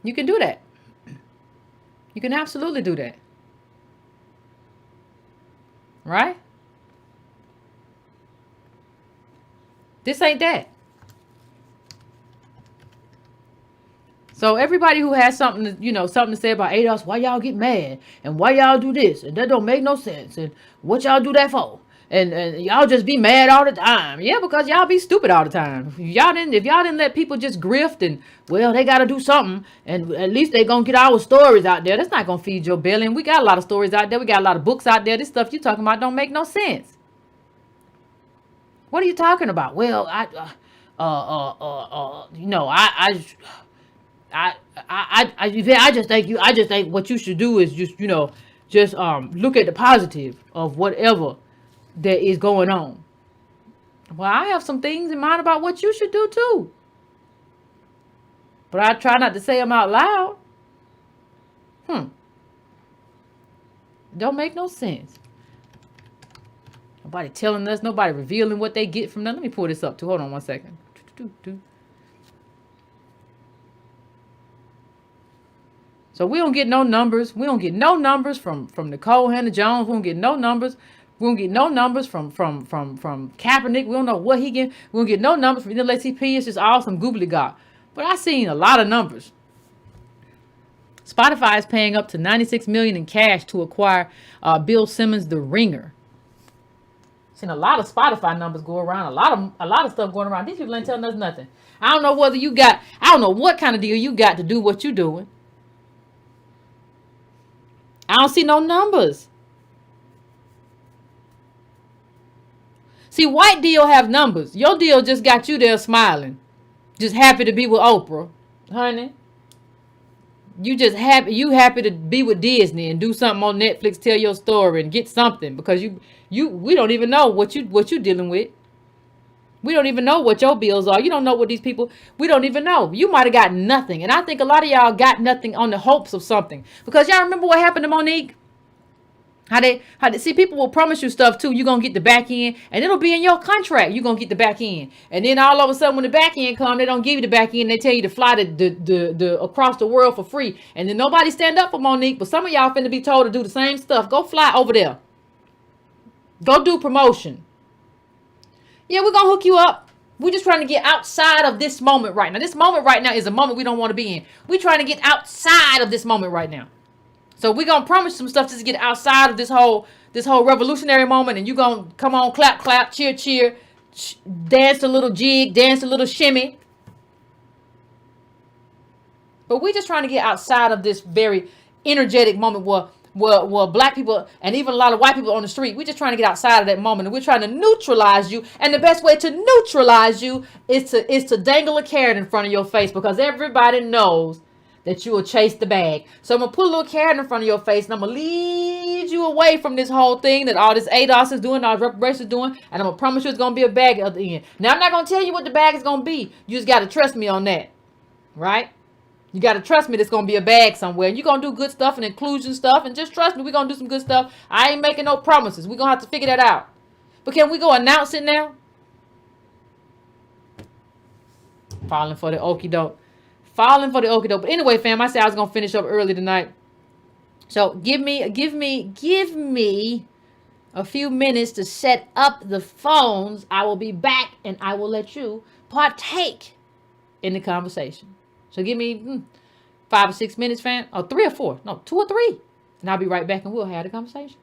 You can do that. You can absolutely do that. Right? This ain't that. So everybody who has something to say about ADOS, why y'all get mad and why y'all do this and that don't make no sense and what y'all do that for, and y'all just be mad all the time. Yeah, because y'all be stupid all the time. If y'all didn't let people just grift and they got to do something, and at least they gonna get our stories out there. That's not gonna feed your belly. And we got a lot of stories out there. We got a lot of books out there. This stuff you talking about don't make no sense. What are you talking about? Well, I just think what you should do is just look at the positive of whatever that is going on. Well, I have some things in mind about what you should do too, but I try not to say them out loud. Don't make no sense. Nobody telling us, nobody revealing what they get from them. Let me pull this up too. Hold on one second. So we don't get no numbers. We don't get no numbers from Nicole Hannah-Jones. We don't get no numbers. We don't get no numbers from Kaepernick. We don't know what he get. We don't get no numbers from NAACP. It's just all some gobbledygook. But I seen a lot of numbers. Spotify is paying up to $96 million in cash to acquire Bill Simmons, The Ringer. Seen a lot of Spotify numbers go around. A lot of stuff going around. These people ain't telling us nothing. I don't know what kind of deal you got to do what you doing. I don't see no numbers. See, white deal have numbers. Your deal just got you there smiling. Just happy to be with Oprah. Honey. You just happy to be with Disney and do something on Netflix, tell your story and get something, because we don't even know what you dealing with. We don't even know what your bills are. You don't know what these people, we don't even know. You might have got nothing. And I think a lot of y'all got nothing on the hopes of something. Because y'all remember what happened to Monique? How they see, people will promise you stuff too. You're going to get the back end and it'll be in your contract. You're going to get the back end. And then all of a sudden when the back end come, they don't give you the back end. They tell you to fly the across the world for free. And then nobody stand up for Monique. But some of y'all finna be told to do the same stuff. Go fly over there. Go do promotion. Yeah, we're going to hook you up. We're just trying to get outside of this moment right now. This moment right now is a moment we don't want to be in. We're trying to get outside of this moment right now. So we're going to promise some stuff just to get outside of this whole revolutionary moment. And you're going to come on, clap, clap, cheer, cheer, dance a little jig, dance a little shimmy. But we're just trying to get outside of this very energetic moment where black people and even a lot of white people on the street, we're just trying to get outside of that moment, and we're trying to neutralize you. And the best way to neutralize you is to dangle a carrot in front of your face, because everybody knows that you will chase the bag. So I'm going to put a little carrot in front of your face, and I'm going to lead you away from this whole thing that all this ADOS is doing, all this reparations is doing, and I'm going to promise you it's going to be a bag at the end. Now, I'm not going to tell you what the bag is going to be. You just got to trust me on that, right? You got to trust me there's going to be a bag somewhere. You're going to do good stuff and inclusion stuff, and just trust me, we're going to do some good stuff. I ain't making no promises. We're going to have to figure that out. But can we go announce it now? Falling for the okie doke. Falling for the okie doke. But anyway, fam, I said I was gonna finish up early tonight. So give me a few minutes to set up the phones. I will be back and I will let you partake in the conversation. So give me 5 or 6 minutes, fam. Or 3 or 4. No, 2 or 3. And I'll be right back and we'll have the conversation.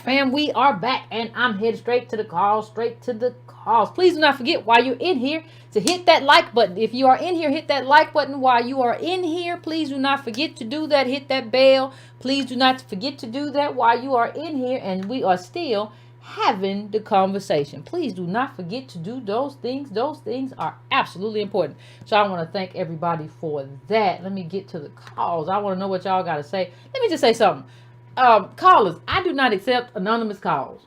fam, we are back, and I'm headed straight to the calls, Please do not forget, while you're in here, to hit that like button. If you are in here, hit that like button while you are in here. Please do not forget to do that. Hit that bell. Please do not forget to do that while you are in here. And we are still having the conversation. Please do not forget to do those things. Those things are absolutely important. So I want to thank everybody for that. Let me get to the calls. I want to know what y'all got to say. Let me just say something. Callers, I do not accept anonymous calls.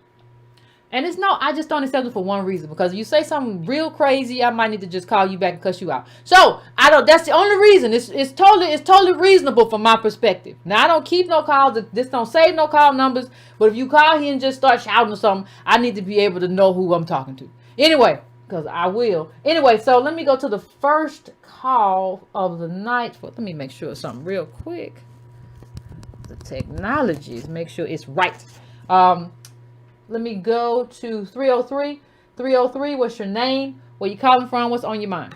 And it's no, I just don't accept it for one reason. Because if you say something real crazy, I might need to just call you back and cuss you out. So that's the only reason. It's totally reasonable from my perspective. Now I don't keep no calls. This don't save no call numbers. But if you call here and just start shouting or something, I need to be able to know who I'm talking to. Anyway, because I will. Anyway, so let me go to the first call of the night. Let me make sure it's something real quick. The technologies, make sure it's right. Let me go to 303. 303, what's your name? Where you calling from? What's on your mind?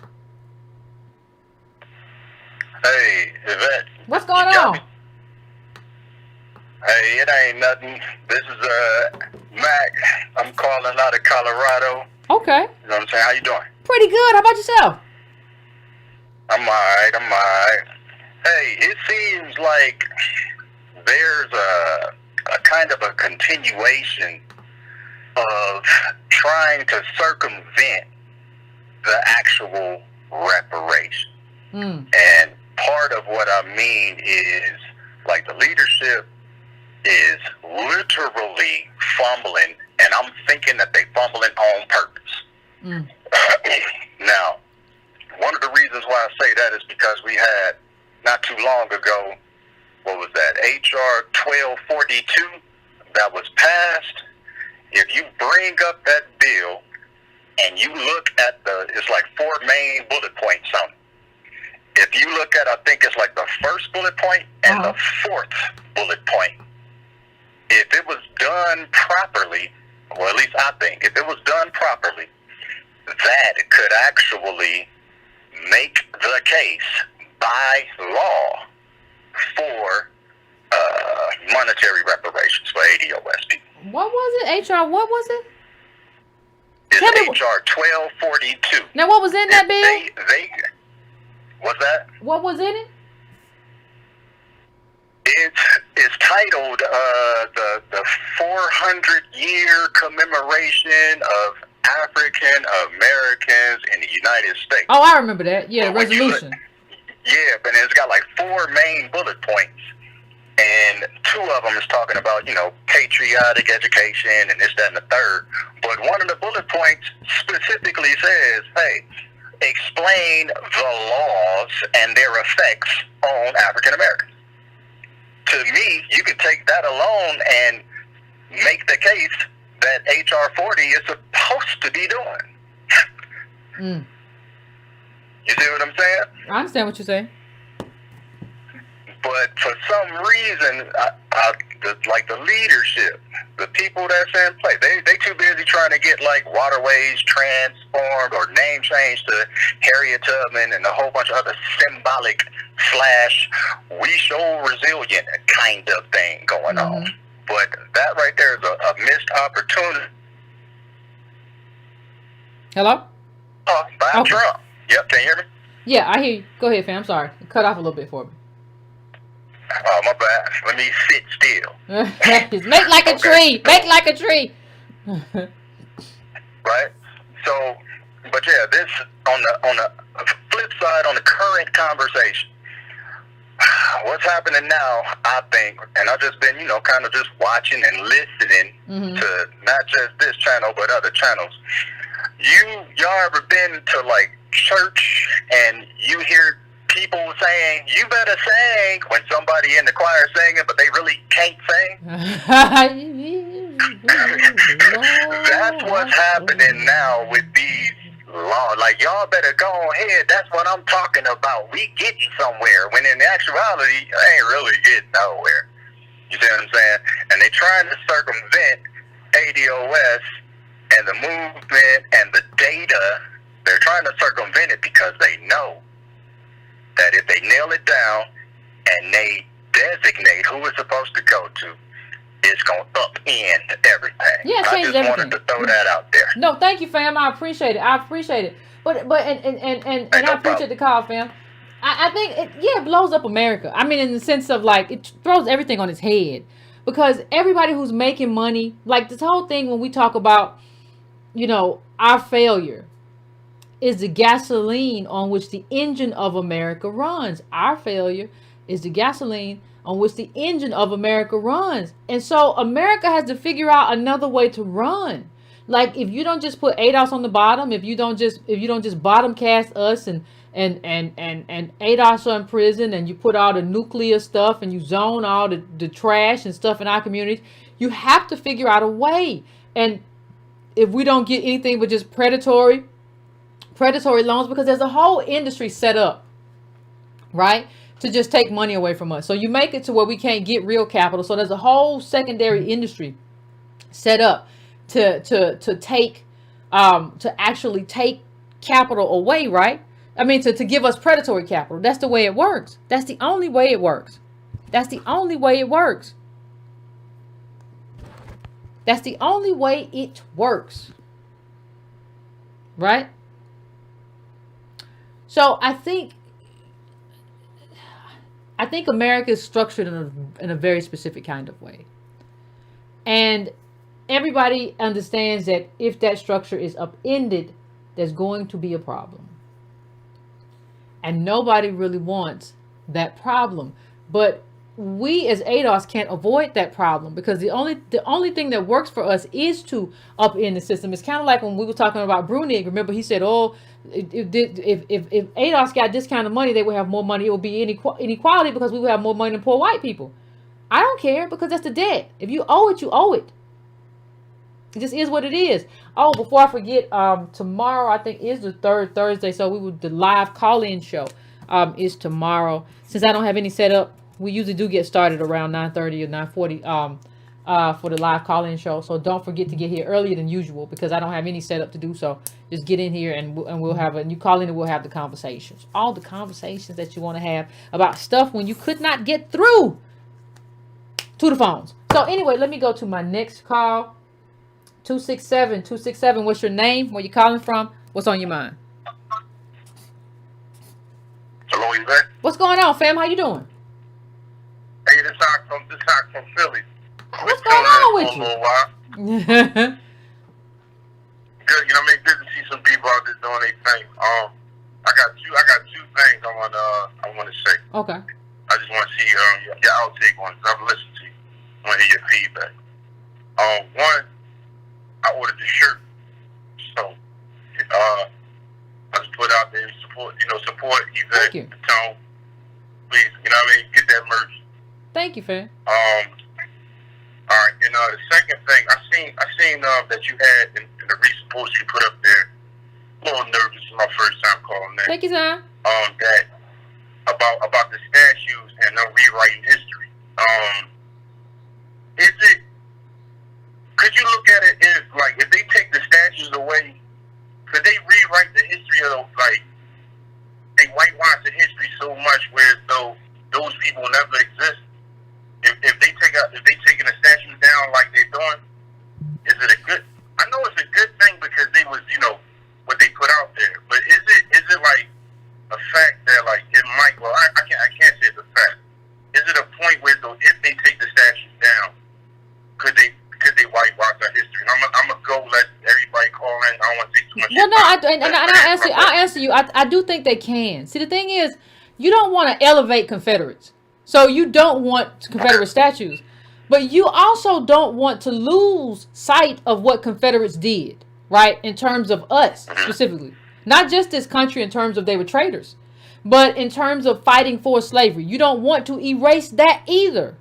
Hey, Yvette. What's going on? Hey, it ain't nothing. This is Mac. I'm calling out of Colorado. Okay. You know what I'm saying? How you doing? Pretty good. How about yourself? I'm alright. Hey, it seems like there's a kind of a continuation of trying to circumvent the actual reparation. And part of what I mean is, like, the leadership is literally fumbling, and I'm thinking that they fumbling on purpose. Now, one of the reasons why I say that is because we had, not too long ago, what was that, HR 1242 that was passed. If you bring up that bill and you look at it's like 4 main bullet points on it. If you look at, I think it's like the first bullet point and the 4th bullet point, if it was done properly, or at least I think, if it was done properly, that could actually make the case by law for monetary reparations for ADOS people. What was it? HR, what was it? It's HR 1242. Now, what was in that bill? What's that? What was in it? It's titled the 400-year commemoration of African Americans in the United States. Oh, I remember that. Yeah, resolution. Yeah, but it's got like 4 main bullet points. And 2 of them is talking about, patriotic education and this, that, and the third. But one of the bullet points specifically says, hey, explain the laws and their effects on African Americans. To me, you can take that alone and make the case that HR 40 is supposed to be doing. You see what I'm saying? I understand what you're saying. But for some reason, like the leadership, the people that's in place, they too busy trying to get like waterways transformed or name changed to Harriet Tubman and a whole bunch of other symbolic / we show resilient kind of thing going on. But that right there is a missed opportunity. Hello? By Trump. Yep, can you hear me? Yeah, I hear you. Go ahead, fam. I'm sorry. Cut off a little bit for me. Oh, my bad. Let me sit still. Just make like a tree. Make like a tree. Right? So, but yeah, this on the flip side, on the current conversation, what's happening now, I think, and I've just been, kind of just watching and listening to not just this channel, but other channels. Y'all ever been to like church and you hear people saying, you better sing, when somebody in the choir is singing, but they really can't sing? That's what's happening now with these laws. Like, y'all better go ahead. That's what I'm talking about. We getting somewhere, when in actuality, I ain't really getting nowhere. You see what I'm saying? And they trying to circumvent ADOS and the movement and the data. They're trying to circumvent it because they know that if they nail it down and they designate who it's supposed to go to, it's going to upend everything. Yeah, I just wanted to throw that out there. No, thank you, fam. I appreciate it. But I appreciate the call, fam. I think it blows up America. I mean, in the sense of like, it throws everything on its head. Because everybody who's making money, like this whole thing when we talk about, our failure is the gasoline on which the engine of America runs. Our failure is the gasoline on which the engine of America runs. And so America has to figure out another way to run. Like if you don't just put ADOS on the bottom, if you don't just bottom cast us and ADOS are in prison, and you put all the nuclear stuff and you zone all the trash and stuff in our communities, you have to figure out a way. And if we don't get anything but just predatory loans, because there's a whole industry set up, right, to just take money away from us. So you make it to where we can't get real capital. So there's a whole secondary industry set up to actually take capital away, right? I mean, to give us predatory capital. That's the way it works. That's the only way it works. That's the only way it works. That's the only way it works. Right? So I think America is structured in a very specific kind of way. And everybody understands that if that structure is upended, there's going to be a problem. And nobody really wants that problem. But we as ADOS can't avoid that problem, because the only thing that works for us is to upend the system. It's kind of like when we were talking about Brunig. Remember, he said, if ADOS got this kind of money, they would have more money. It would be inequality because we would have more money than poor white people. I don't care, because that's the debt. If you owe it, you owe it. It just is what it is. Oh, before I forget, tomorrow I think is the third Thursday, so the live call-in show is tomorrow. Since I don't have any set up, we usually do get started around 9:30 or 9:40 for the live call-in show. So don't forget to get here earlier than usual, because I don't have any setup to do. So just get in here and we'll have you call in and we'll have the conversations. All the conversations that you want to have about stuff when you could not get through to the phones. So anyway, let me go to my next call. 267. What's your name? Where you calling from? What's on your mind? Hello, Yvette. What's going on, fam? How you doing? Hey, this Hawk from Philly. What's going on with you? A little while. Good, good to see some people out there doing their thing. I got two things I want to say. Okay. I just want to see your outtake on it. I've listened to you. I want to hear your feedback. One, I ordered the shirt, so I just put out there support Yvette, the tone. Please, get that merch. Thank you, fam. All right, and the second thing, I seen that you had in the recent post you put up there. A little nervous, it's my first time calling that. Thank you, sir. That about the statues and rewriting history. Could you look at it as if they take the statues away, could they rewrite the history of they whitewash the history so much where though those people never exist? If they taking the statues down like they're doing, is it a good? I know it's a good thing because they was what they put out there, but is it like a fact that it might? Well, I can't say it's a fact. Is it a point where though if they take the statues down, could they whitewash our history? And I'm gonna go let everybody call in. I don't want to take too much. Well, no, I'll answer you. I do think they can. See, the thing is, you don't want to elevate Confederates, so you don't want Confederate statues, but you also don't want to lose sight of what Confederates did, right? In terms of us specifically, not just this country in terms of they were traitors, but in terms of fighting for slavery. You don't want to erase that either.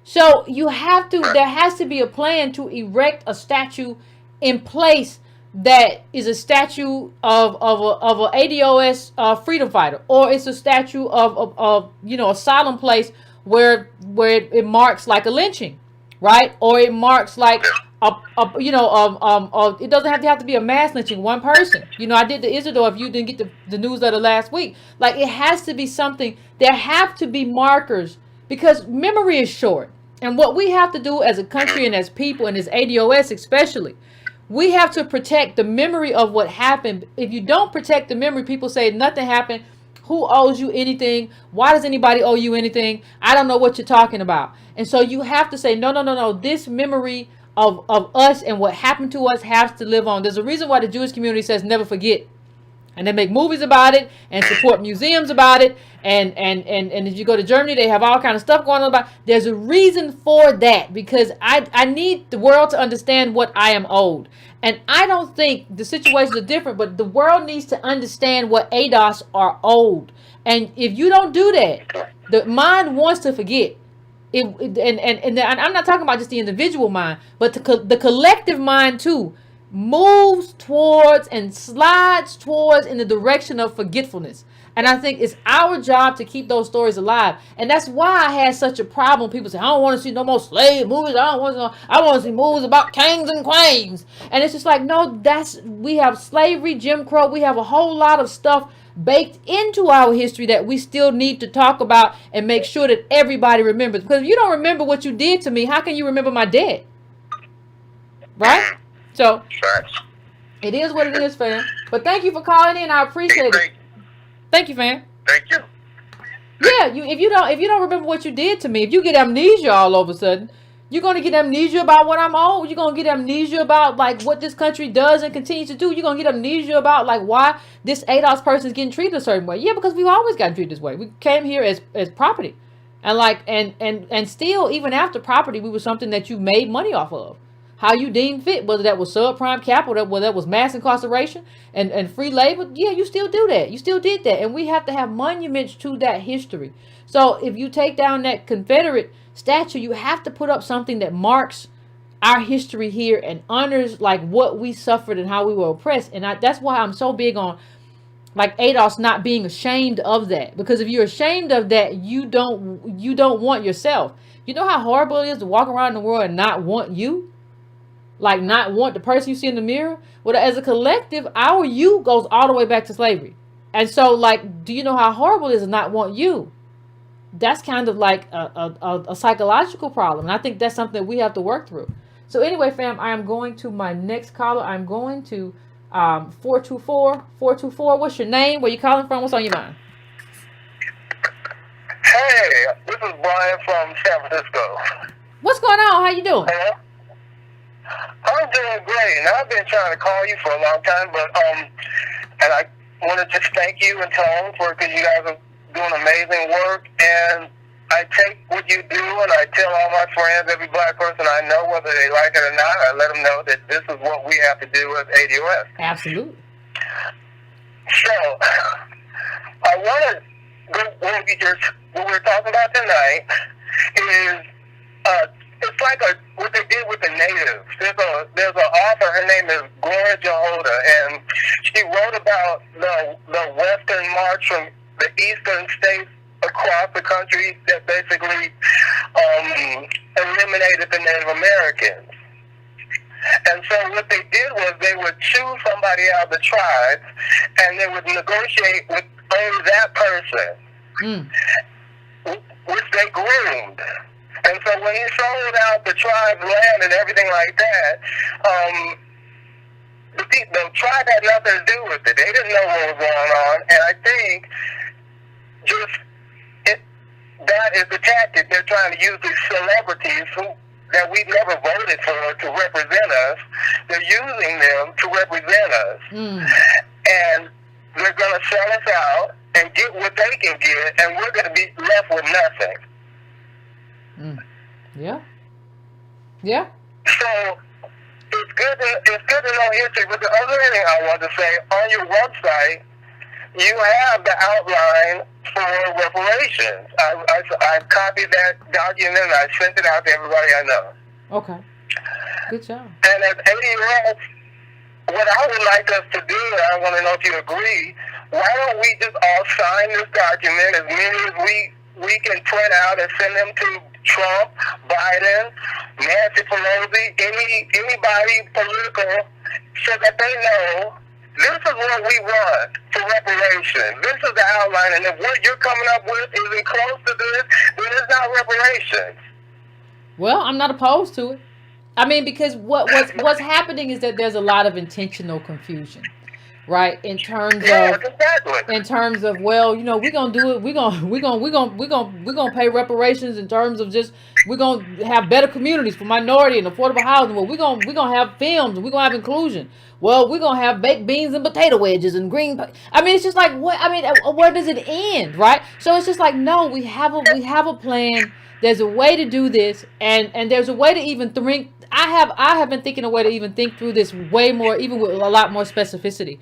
So there has to be a plan to erect a statue in place that is a statue of a ADOS freedom fighter, or it's a statue of a solemn place where it marks like a lynching, right? Or it marks like it doesn't have to be a mass lynching, one person. I did the Isidore, if you didn't get the newsletter last week. It has to be something. There have to be markers, because memory is short. And what we have to do as a country and as people and as ADOS especially, we have to protect the memory of what happened. If you don't protect the memory, people say nothing happened. Who owes you anything? Why does anybody owe you anything? I don't know what you're talking about. And so you have to say, no, no, no, no. This memory of us and what happened to us has to live on. There's a reason why the Jewish community says never forget. And they make movies about it and support museums about it. And if you go to Germany, they have all kind of stuff going on about it. There's a reason for that, because I need the world to understand what I am owed. And I don't think the situations are different, but the world needs to understand what ADOS are owed. And if you don't do that, the mind wants to forget. And I'm not talking about just the individual mind, but the collective mind too moves towards and slides towards in the direction of forgetfulness. And I think it's our job to keep those stories alive. And that's why I had such a problem. People say, I don't want to see no more slave movies. I want to see movies about kings and queens. And it's just like, no, we have slavery, Jim Crow. We have a whole lot of stuff baked into our history that we still need to talk about and make sure that everybody remembers. Because if you don't remember what you did to me, how can you remember my dead? Right? So it is what it is, fam. But thank you for calling in. I appreciate it. Thank you, fam. Thank you. Yeah, if you don't remember what you did to me, if you get amnesia all of a sudden, you're gonna get amnesia about what I'm owed. You're gonna get amnesia about like what this country does and continues to do. You're gonna get amnesia about like why this ADOS person is getting treated a certain way. Yeah, because we've always gotten treated this way. We came here as property, and like and still even after property, we were something that you made money off of. How you deem fit, whether that was subprime capital, whether that was mass incarceration and free labor, yeah, you still do that. You still did that. And we have to have monuments to that history. So if you take down that Confederate statue, you have to put up something that marks our history here and honors like what we suffered and how we were oppressed. And that's why I'm so big on like ADOS not being ashamed of that. Because if you're ashamed of that, you don't want yourself. You know how horrible it is to walk around the world and not want you? Like not want the person you see in the mirror. Well, as a collective, our you goes all the way back to slavery. And so like, do you know how horrible it is to not want you? That's kind of like a psychological problem. And I think that's something that we have to work through. So anyway, fam, I am going to my next caller. I'm going to 424. What's your name? Where you calling from? What's on your mind? Hey, this is Brian from San Francisco. What's going on? How you doing? Hello? I'm doing great, and I've been trying to call you for a long time, but and I want to just thank you and Tone because you guys are doing amazing work, and I take what you do, and I tell all my friends, every black person I know, whether they like it or not, I let them know that this is what we have to do as ADOS. Absolutely. So, I want to go what we're talking about tonight is it's like what they did with the natives. There's an author, her name is Gloria Jehoda, and she wrote about the Western March from the eastern states across the country that basically eliminated the Native Americans. And so what they did was they would choose somebody out of the tribe, and they would negotiate with only that person, which they groomed. And so when he sold out the tribe's land and everything like that, the tribe had nothing to do with it. They didn't know what was going on. And I think that is the tactic. They're trying to use these celebrities that we've never voted for to represent us. They're using them to represent us. And they're going to sell us out and get what they can get, and we're going to be left with nothing. Yeah. Yeah. So it's good to know history. But the other thing I want to say, on your website, you have the outline for reparations. I copied that document and I sent it out to everybody I know. Okay. Good job. And as ADOS, what I would like us to do, and I want to know if you agree, why don't we just all sign this document, as many as we can print out and send them to Trump, Biden, Nancy Pelosi, anybody political, so that they know this is what we want for reparations. This is the outline, and if what you're coming up with isn't close to this, then it's not reparations. Well, I'm not opposed to it. I mean, because what's happening is that there's a lot of intentional confusion. right? In terms Yeah, of exactly. well, we're gonna do it. We're gonna pay reparations in terms of just we're gonna have better communities for minority and affordable housing. Well, we're gonna have films. We're gonna have inclusion. Well, we're gonna have baked beans and potato wedges and green. I mean, it's just like what? I mean, where does it end, right? So it's just like no, we have a plan. There's a way to do this, and there's a way to even think. I have been thinking a way to even think through this way more, even with a lot more specificity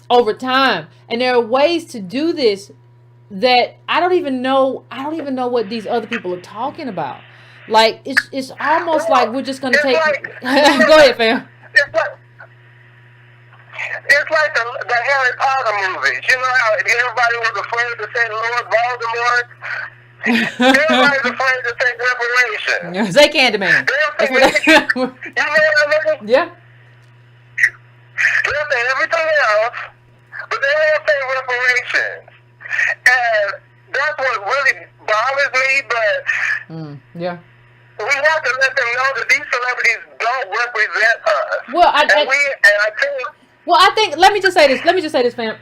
over time. And there are ways to do this that I don't even know what these other people are talking about. Like it's almost like Well, we're just gonna it's take like go ahead, fam. it's like it's like the Harry Potter movies. You know how everybody was afraid to say Lord Voldemort. Everybody's afraid to take reparations. Say Candyman. That's what You know what I mean? yeah. They'll say everything else, but they won't say reparations. And that's what really bothers me, but Yeah. we have to let them know that these celebrities don't represent us. Well, I think let me just say this, fam.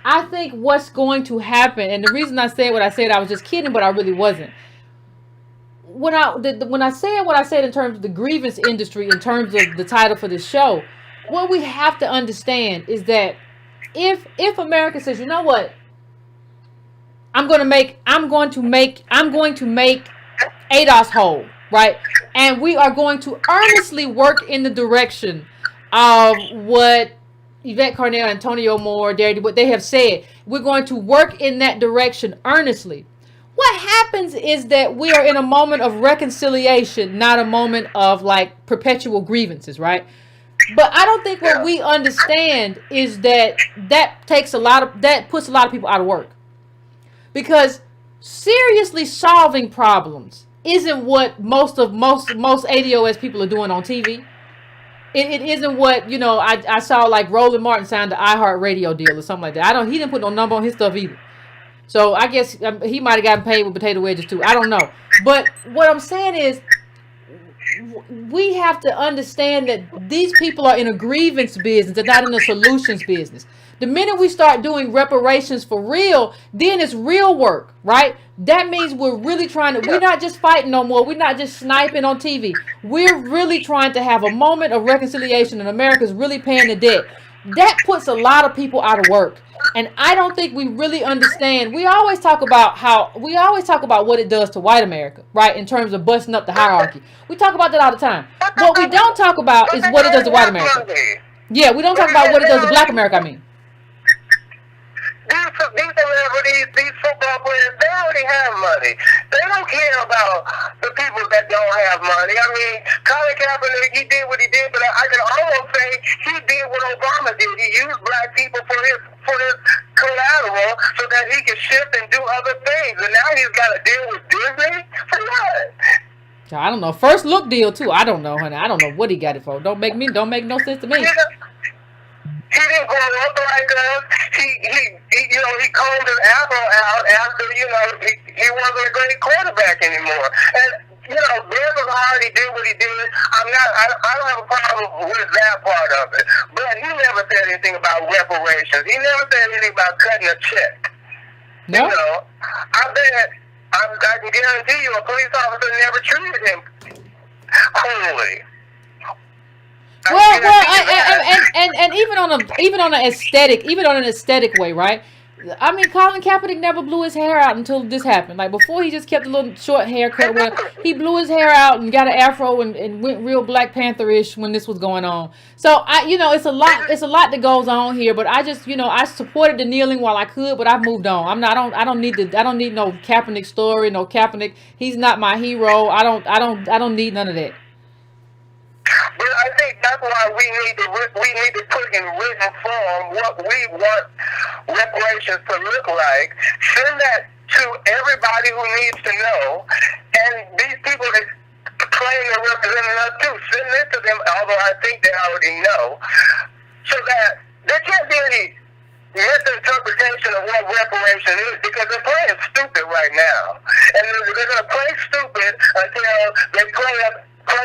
I think what's going to happen, and the reason I said what I said, I was just kidding, but I really wasn't. When I said what I said in terms of the grievance industry, in terms of the title for this show, what we have to understand is that if America says, you know what, I'm going to make ADOS whole, right? And we are going to earnestly work in the direction of what Yvette, Carnell, Antonio Moore, what they have said. We're going to work in that direction earnestly. What happens is that we are in a moment of reconciliation, not a moment of like perpetual grievances, right? But I don't think what we understand is that puts a lot of people out of work. Because seriously solving problems isn't what most ADOS people are doing on TV. It isn't what, I saw like Roland Martin signed the iHeartRadio deal or something like that. He didn't put no number on his stuff either. So I guess he might have gotten paid with potato wedges too. I don't know. But what I'm saying is we have to understand that these people are in a grievance business. They're not in a solutions business. The minute we start doing reparations for real, then it's real work, right? That means we're really trying to, we're not just fighting no more. We're not just sniping on TV. We're really trying to have a moment of reconciliation, and America's really paying the debt. That puts a lot of people out of work. And I don't think we really understand. We always talk about what it does to white America, right? In terms of busting up the hierarchy. We talk about that all the time. What we don't talk about is what it does to white America. Yeah, we don't talk about what it does to black America, I mean. These celebrities, these football players, they already have money. They don't care about the people that don't have money. I mean, Colin Kaepernick, he did what he did, but I can almost say he did what Obama did. He used black people for his collateral so that he could shift and do other things. And now he's got to deal with Disney for what? I don't know. First look deal too. I don't know, honey. I don't know what he got it for. Don't make no sense to me. He didn't grow up like us. He combed his afro out after, he wasn't a great quarterback anymore. And, Bill Hardy did what he did. I don't have a problem with that part of it. But he never said anything about reparations. He never said anything about cutting a check. No. I can guarantee you a police officer never treated him coolly. And even on an aesthetic way, right? I mean, Colin Kaepernick never blew his hair out until this happened. Like before, he just kept a little short haircut. He blew his hair out and got an afro and went real Black Panther-ish when this was going on. So it's a lot that goes on here. But I just, I supported the kneeling while I could, but I've moved on. I don't need no Kaepernick story, no Kaepernick. He's not my hero. I don't need none of that. But I think that's why we need to put in written form what we want reparations to look like. Send that to everybody who needs to know, and these people that claim they're representing us too, send it to them. Although I think they already know, so that there can't be any misinterpretation of what reparation is, because they're playing stupid right now, and they're going to play stupid until they play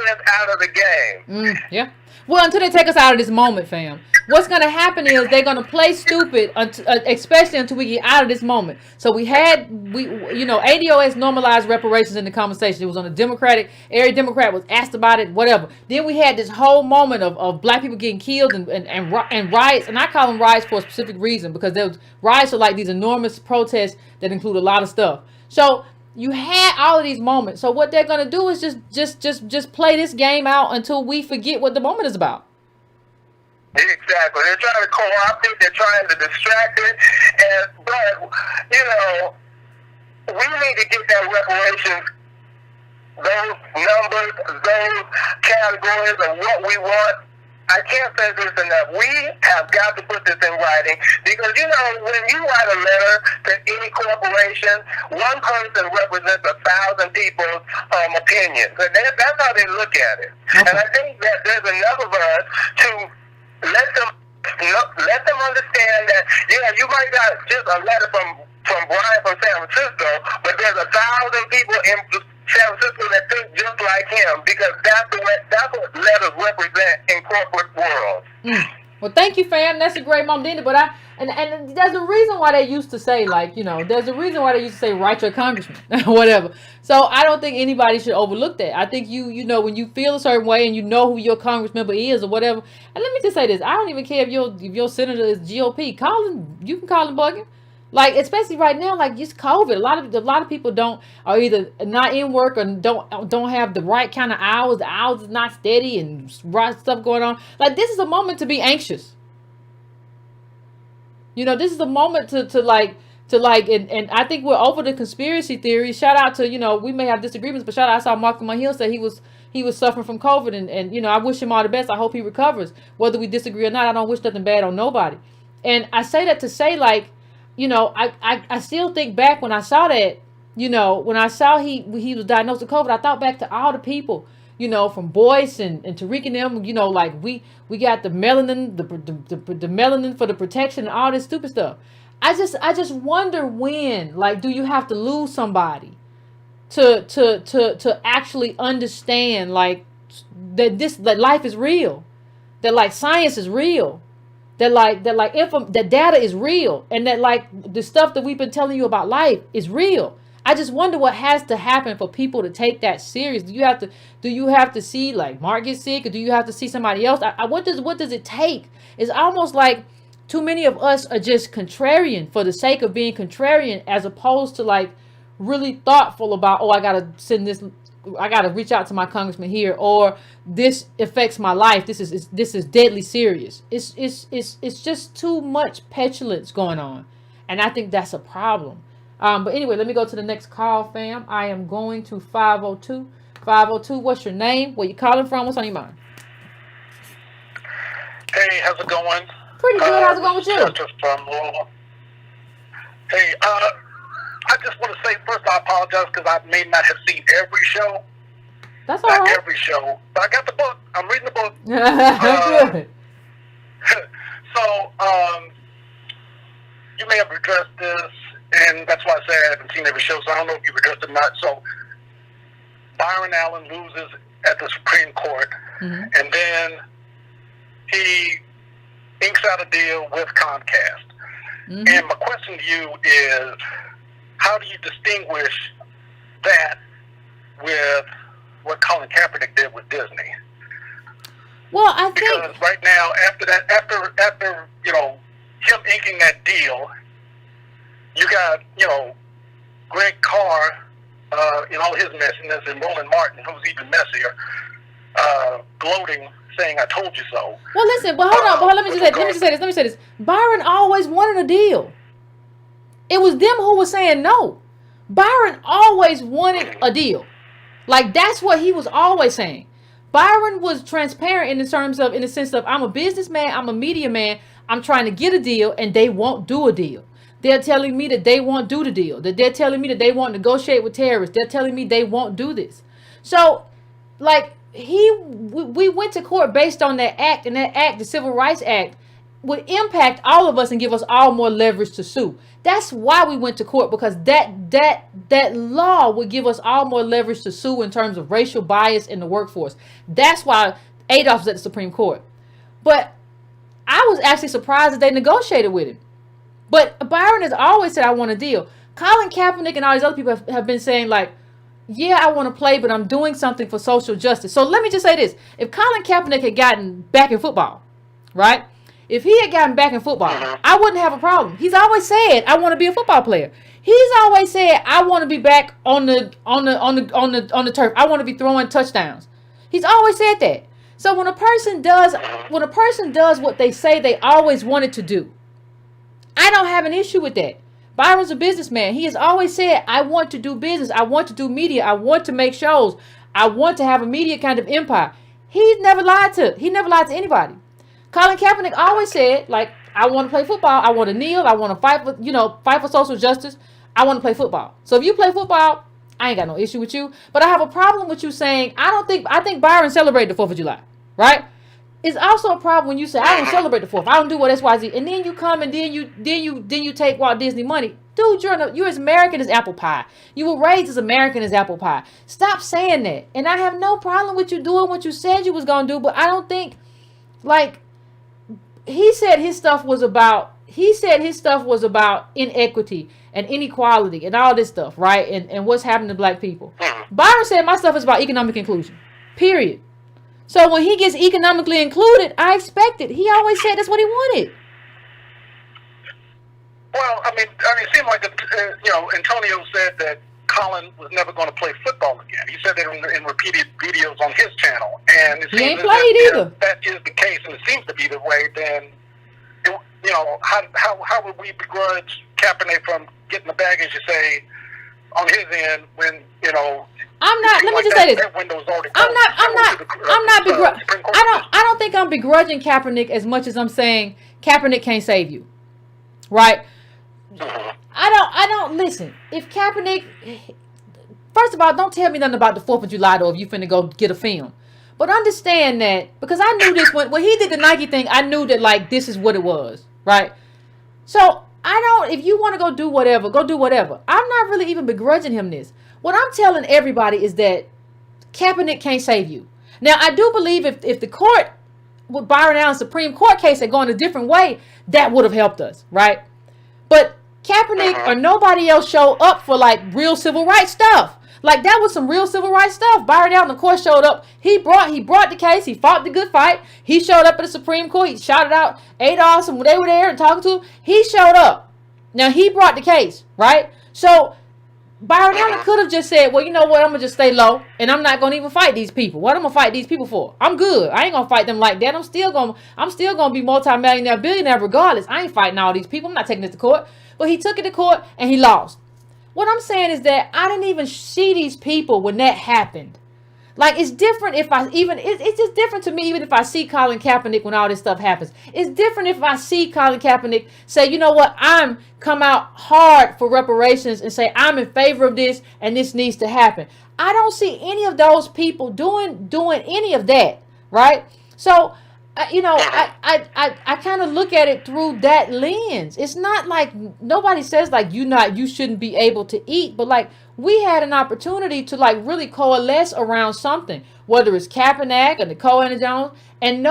us out of the game. Yeah. Well, until they take us out of this moment, fam. What's going to happen is they're going to play stupid, especially until we get out of this moment. So ADOS normalized reparations in the conversation. It was on the Democratic, every Democrat was asked about it, whatever. Then we had this whole moment of black people getting killed and riots. And I call them riots for a specific reason, because riots are like these enormous protests that include a lot of stuff. So you had all of these moments. So what they're going to do is just play this game out until we forget what the moment is about. Exactly. They're trying to co-opt it. They're trying to distract it. But, we need to get that reparations, those numbers, those categories of what we want. I can't say this enough. We have got to put this in writing, because, when you write a letter to any corporation, one person represents 1,000 people's opinions. And that's how they look at it. Okay. And I think that there's enough of us to let them understand that, you might got just a letter from Brian from San Francisco, but there's 1,000 people in San Francisco that think just like him, because that's what letters represent in corporate world. Well, thank you, fam. That's a great moment. But and there's a reason why they used to say, there's a reason why they used to say, write your congressman, whatever. So I don't think anybody should overlook that. I think when you feel a certain way and you know who your congress member is or whatever. And let me just say this: I don't even care if your senator is GOP. You can call him bugging. Like, especially right now, just COVID. A lot of people are either not in work or don't have the right kind of hours. The hours is not steady and stuff going on. Like, this is a moment to be anxious. This is a moment to and I think we're over the conspiracy theory. Shout out to, we may have disagreements, but shout out, I saw Mark Hill say he was suffering from COVID, and I wish him all the best. I hope he recovers. Whether we disagree or not, I don't wish nothing bad on nobody. And I say that to say, I still think back when I saw that, when I saw he was diagnosed with COVID, I thought back to all the people, from Boyce and Tariq and them, we got the melanin, the melanin for the protection and all this stupid stuff. I just wonder when, do you have to lose somebody to actually understand, that life is real, that science is real. That data is real, and that the stuff that we've been telling you about life is real. I just wonder what has to happen for people to take that serious. Do you have to see Mark get sick, or do you have to see somebody else? What does it take? It's almost like too many of us are just contrarian for the sake of being contrarian, as opposed to really thoughtful about, I gotta reach out to my congressman here, or this affects my life. This is deadly serious. It's just too much petulance going on, and I think that's a problem. But anyway, let me go to the next call, fam. I am going to 502. 502. What's your name? Where you calling from? What's on your mind? Hey, how's it going? Pretty good. How's it going with you? Hey, I just want to say first, I apologize because I may not have seen every show. That's all right. Not every show, but I got the book. I'm reading the book. Good. So, you may have addressed this, and that's why I say I haven't seen every show, so I don't know if you've addressed it or not. So, Byron Allen loses at the Supreme Court, and then he inks out a deal with Comcast. And my question to you is, how do you distinguish that with what Colin Kaepernick did with Disney? Well, I think because right now, after him inking that deal, you got Greg Carr in all his messiness, and Roland Martin, who's even messier, gloating, saying "I told you so." Well, listen, but hold on, let me just say this. Byron always wanted a deal. It was them who was saying no. Byron always wanted a deal. That's what he was always saying. Byron was transparent in the sense of, I'm a businessman, I'm a media man, I'm trying to get a deal, and they won't do a deal. They're telling me that they won't do the deal. That they're telling me that they won't negotiate with terrorists. They're telling me they won't do this. So, we went to court based on that act, and that act, the Civil Rights Act, would impact all of us and give us all more leverage to sue. That's why we went to court, because that law would give us all more leverage to sue in terms of racial bias in the workforce. That's why Adolph was at the Supreme Court. But I was actually surprised that they negotiated with him. But Byron has always said, I want a deal. Colin Kaepernick and all these other people have been saying, like, yeah, I want to play, but I'm doing something for social justice. So let me just say this. If Colin Kaepernick had gotten back in football, right? If he had gotten back in football, I wouldn't have a problem. He's always said, I want to be a football player. He's always said, I want to be back on the turf. I want to be throwing touchdowns. He's always said that. So when a person does what they say they always wanted to do, I don't have an issue with that. Byron's a businessman. He has always said, I want to do business. I want to do media. I want to make shows. I want to have a media kind of empire. He never lied to anybody. Colin Kaepernick always said, like, I want to play football. I want to kneel. I want to fight for social justice. I want to play football. So if you play football, I ain't got no issue with you. But I have a problem with you saying, I think Byron celebrated the 4th of July, right? It's also a problem when you say, I don't celebrate the 4th. I don't do what XYZ. And then you come and then you take Walt Disney money. Dude, you're as American as apple pie. You were raised as American as apple pie. Stop saying that. And I have no problem with you doing what you said you was going to do. But I don't think, like, he said his stuff was about inequity and inequality and all this stuff, right? And what's happening to black people. Byron said my stuff is about economic inclusion. Period. So when he gets economically included, I expect it. He always said that's what he wanted. Well, I mean, it seemed like Antonio said that Colin was never going to play football again. He said that in repeated videos on his channel, and it He seems ain't played either. If that is the case, and it seems to be the way, then how would we begrudge Kaepernick from getting the bag, as you say, on his end when I'm not. Let me just say this. I'm not begrudging. I don't think I'm begrudging Kaepernick as much as I'm saying Kaepernick can't save you, right? I don't listen. If Kaepernick, first of all, don't tell me nothing about the 4th of July though. If you finna go get a film, but understand that, because I knew this when he did the Nike thing. I knew that, like, this is what it was, right? So if you want to go do whatever, go do whatever. I'm not really even begrudging him this. What I'm telling everybody is that Kaepernick can't save you. Now, I do believe if the court, with Byron Allen's Supreme Court case had gone a different way, that would have helped us, right? But Kaepernick or nobody else showed up for, like, real civil rights stuff. Like, that was some real civil rights stuff. Byron Allen, of course, showed up. He brought the case. He fought the good fight. He showed up at the Supreme Court. He shouted out Adolph, and they were there and talking to him. He showed up. Now, he brought the case, right? So Byron Allen could have just said, well, you know what? I'm going to just stay low, and I'm not going to even fight these people. What am I going to fight these people for? I'm good. I ain't going to fight them like that. I'm still going to be multi-millionaire, billionaire regardless. I ain't fighting all these people. I'm not taking this to court. But he took it to court, and he lost. What I'm saying is that I didn't even see these people when that happened. Like, it's different it's just different to me even if I see Colin Kaepernick when all this stuff happens. It's different if I see Colin Kaepernick say, you know what, I'm come out hard for reparations and say I'm in favor of this and this needs to happen. I don't see any of those people doing any of that, right? So, I kind of look at it through that lens. It's not like nobody says like you shouldn't be able to eat, but like we had an opportunity to like really coalesce around something, whether it's Kaepernick or Nicole Hannah-Jones, and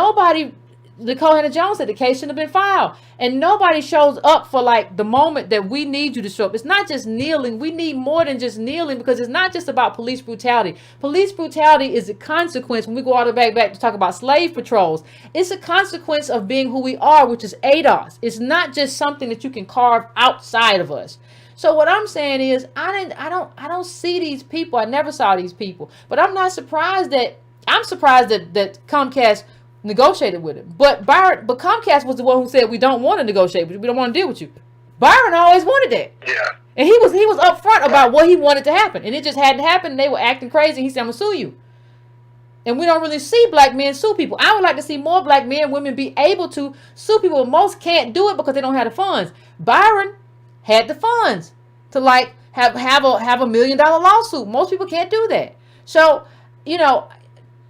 Nicole Hannah-Jones said the case shouldn't have been filed. And nobody shows up for like the moment that we need you to show up. It's not just kneeling. We need more than just kneeling, because it's not just about police brutality. Police brutality is a consequence. When we go all the way back to talk about slave patrols, it's a consequence of being who we are, which is ADOS. It's not just something that you can carve outside of us. So what I'm saying is I don't see these people. I never saw these people. But I'm surprised that Comcast negotiated with him. But Comcast was the one who said we don't want to negotiate with you. We don't want to deal with you. Byron always wanted that. Yeah. And he was upfront about what he wanted to happen. And it just hadn't happened, and they were acting crazy. He said, I'm gonna sue you. And we don't really see black men sue people. I would like to see more black men and women be able to sue people. Most can't do it because they don't have the funds. Byron had the funds to like have a $1 million lawsuit. Most people can't do that. So,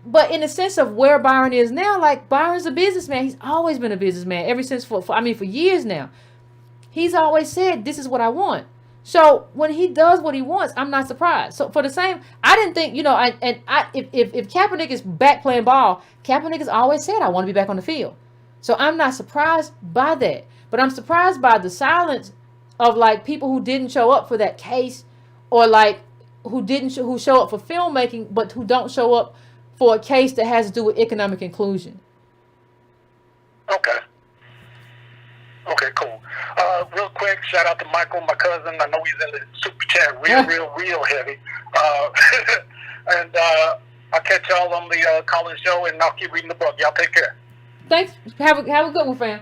but in the sense of where Byron is now, like Byron's a businessman. He's always been a businessman ever since for years now. He's always said, this is what I want. So when he does what he wants, I'm not surprised. So for the same, I didn't think, if Kaepernick is back playing ball, Kaepernick has always said, I want to be back on the field. So I'm not surprised by that. But I'm surprised by the silence of like people who didn't show up for that case, or like who show up for filmmaking, but who don't show up for a case that has to do with economic inclusion. Okay. Okay, cool. Real quick, shout out to Michael, my cousin. I know he's in the super chat real heavy. And I'll catch y'all on the Collins show, and I'll keep reading the book. Y'all take care. Thanks. Have a good one, fam.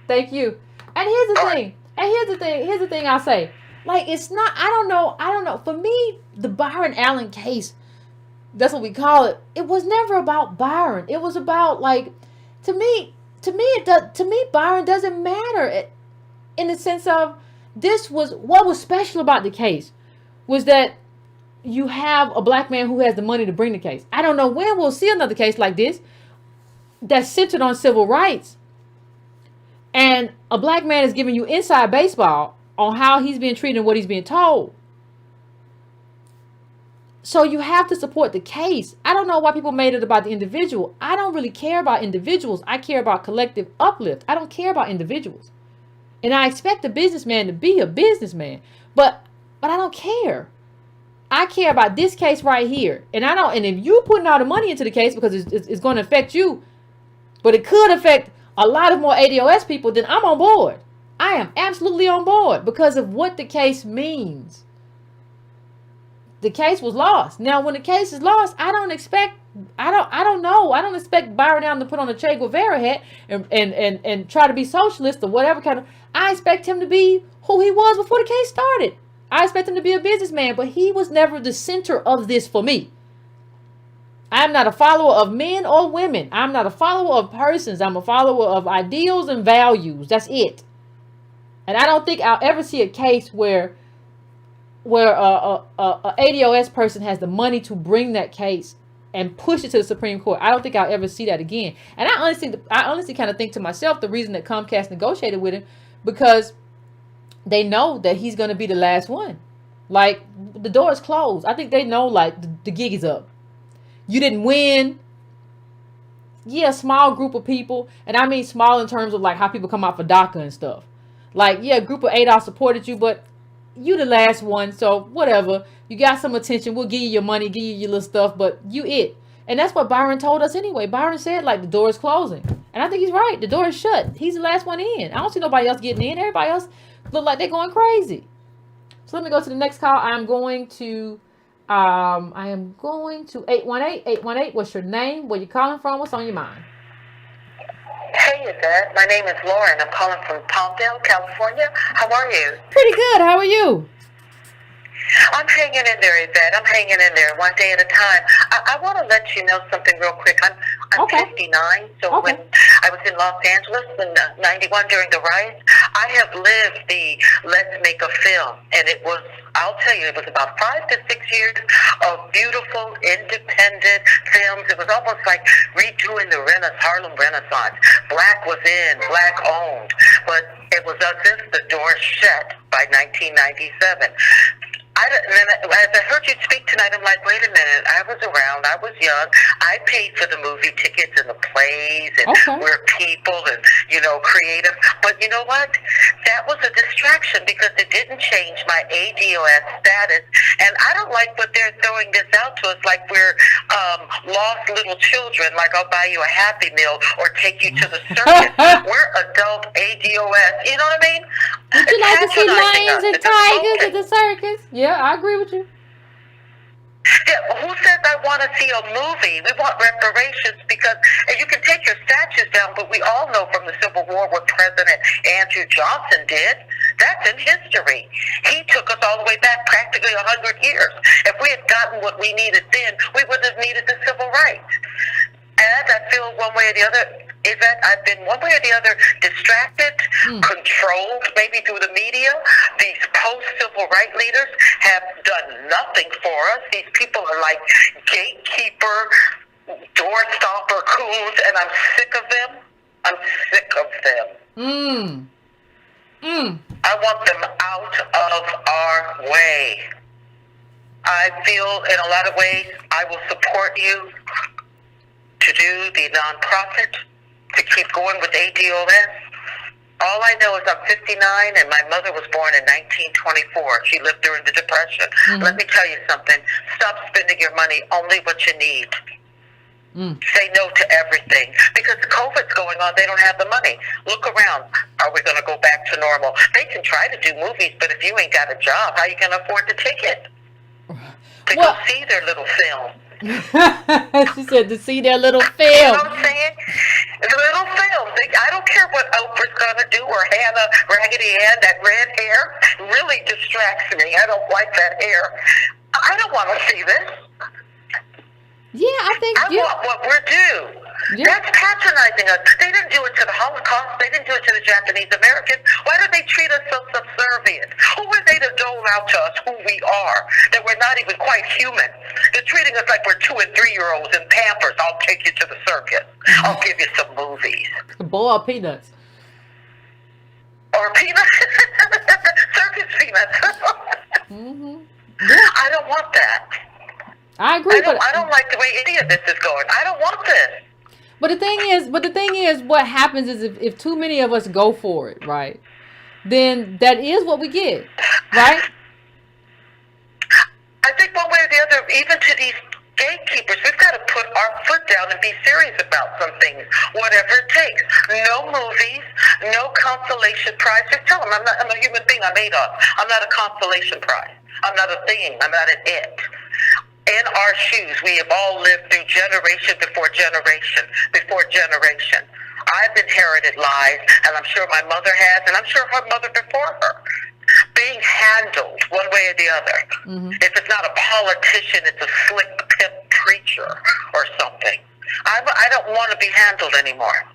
Thank you. And here's the thing. And here's the thing I'll say. Like, it's not, I don't know. For me, the Byron Allen case, that's what we call it. It was never about Byron. It was about, like, to me, Byron doesn't matter. In the sense of, what was special about the case was that you have a black man who has the money to bring the case. I don't know when we'll see another case like this that's centered on civil rights, and a black man is giving you inside baseball on how he's being treated and what he's being told. So you have to support the case. I don't know why people made it about the individual. I don't really care about individuals. I care about collective uplift. I don't care about individuals. And I expect a businessman to be a businessman. But I don't care. I care about this case right here. And if you putting all the money into the case because it's going to affect you, but it could affect a lot of more ADOS people, then I'm on board. I am absolutely on board because of what the case means. The case was lost. Now, when the case is lost, I don't expect Byron Allen to put on a Che Guevara hat and try to be socialist or whatever kind of. I expect him to be who he was before the case started. I expect him to be a businessman, but he was never the center of this for me. I'm not a follower of men or women. I'm not a follower of persons. I'm a follower of ideals and values. That's it. And I don't think I'll ever see a case where a ADOS person has the money to bring that case and push it to the Supreme Court. I don't think I'll ever see that again. And I honestly kind of think to myself, the reason that Comcast negotiated with him, because they know that he's going to be the last one. Like, the door is closed. I think they know, like, the gig is up. You didn't win. Yeah, small group of people. And I mean small in terms of, like, how people come out for DACA and stuff. Like, yeah, a group of ADOS supported you, but you the last one, so whatever. You got some attention. We'll give you your money, give you your little stuff, but you it. And that's what Byron told us anyway. Byron said, like, the door is closing. And I think he's right. The door is shut. He's the last one in. I don't see nobody else getting in. Everybody else look like they're going crazy. So let me go to the next call. I am going to 818. What's your name? Where you calling from? What's on your mind? Hey, Yvette. My name is Lauren. I'm calling from Palmdale, California. How are you? Pretty good. How are you? I'm hanging in there, Yvette. I'm hanging in there one day at a time. I want to let you know something real quick. I'm Okay. 59, so when I was in Los Angeles in 91 during the riots, I have lived the Let's Make a Film, and it was, I'll tell you, it was about 5 to 6 years of beautiful, independent films. It was almost like redoing the Harlem Renaissance. Black was in, black owned, but it was as if the door shut by 1997. As I heard you speak tonight, I'm like, wait a minute. I was around. I was young. I paid for the movie tickets and the plays, and we're people and, creative. But you know what? That was a distraction because it didn't change my ADOS status. And I don't like what they're throwing this out to us like we're lost little children, like I'll buy you a Happy Meal or take you to the circus. We're adult ADOS. You know what I mean? Would you like to see lions and tigers at the circus? Yeah, I agree with you. Yeah, who says I want to see a movie? We want reparations because you can take your statues down, but we all know from the Civil War what President Andrew Johnson did. That's in history. He took us all the way back practically 100 years. If we had gotten what we needed then, we wouldn't have needed the civil rights. And I feel one way or the other, Yvette, I've been one way or the other distracted, controlled, maybe through the media. These post-civil rights leaders have done nothing for us. These people are like gatekeeper doorstopper coons, and I'm sick of them. I'm sick of them. I want them out of our way. I feel in a lot of ways I will support you to do the nonprofit, to keep going with ADOS. All I know is I'm 59 and my mother was born in 1924. She lived during the Depression. Let me tell you something. Stop spending your money only what you need. Say no to everything. Because COVID's going on, they don't have the money. Look around. Are we going to go back to normal? They can try to do movies, but if you ain't got a job, how you going to afford the ticket? To go see their little film. She said to see their little film. You know what I'm saying? The little film. I don't care what Oprah's going to do, or Hannah Raggedy Ann. That red hair really distracts me. I don't like that hair. I don't want to see this. Yeah, I think I want what we're due. Yeah. That's patronizing us. They didn't do it to the Holocaust. They didn't do it to the Japanese Americans. Why do they treat us so subservient? Who are they to dole out to us who we are, that we're not even quite human? They're treating us like we're 2- and 3-year-olds in Pampers. I'll take you to the circus. I'll give you some movies. Bowl of peanuts. Or peanuts. Circus peanuts. Yeah. I don't want that. I agree, I don't like the way any of this is going. I don't want this. But the thing is, what happens is if too many of us go for it, right? Then that is what we get, right? I think one way or the other, even to these gatekeepers, we've got to put our foot down and be serious about some things, whatever it takes. No movies, no consolation prize. Just tell them I'm a human being. I'm Adolf. I'm not a consolation prize. I'm not a thing. I'm not an it. In our shoes, we have all lived through generation before generation before generation. I've inherited lies, and I'm sure my mother has, and I'm sure her mother before her. Being handled one way or the other. If it's not a politician, it's a slick pimp preacher or something. I don't want to be handled anymore.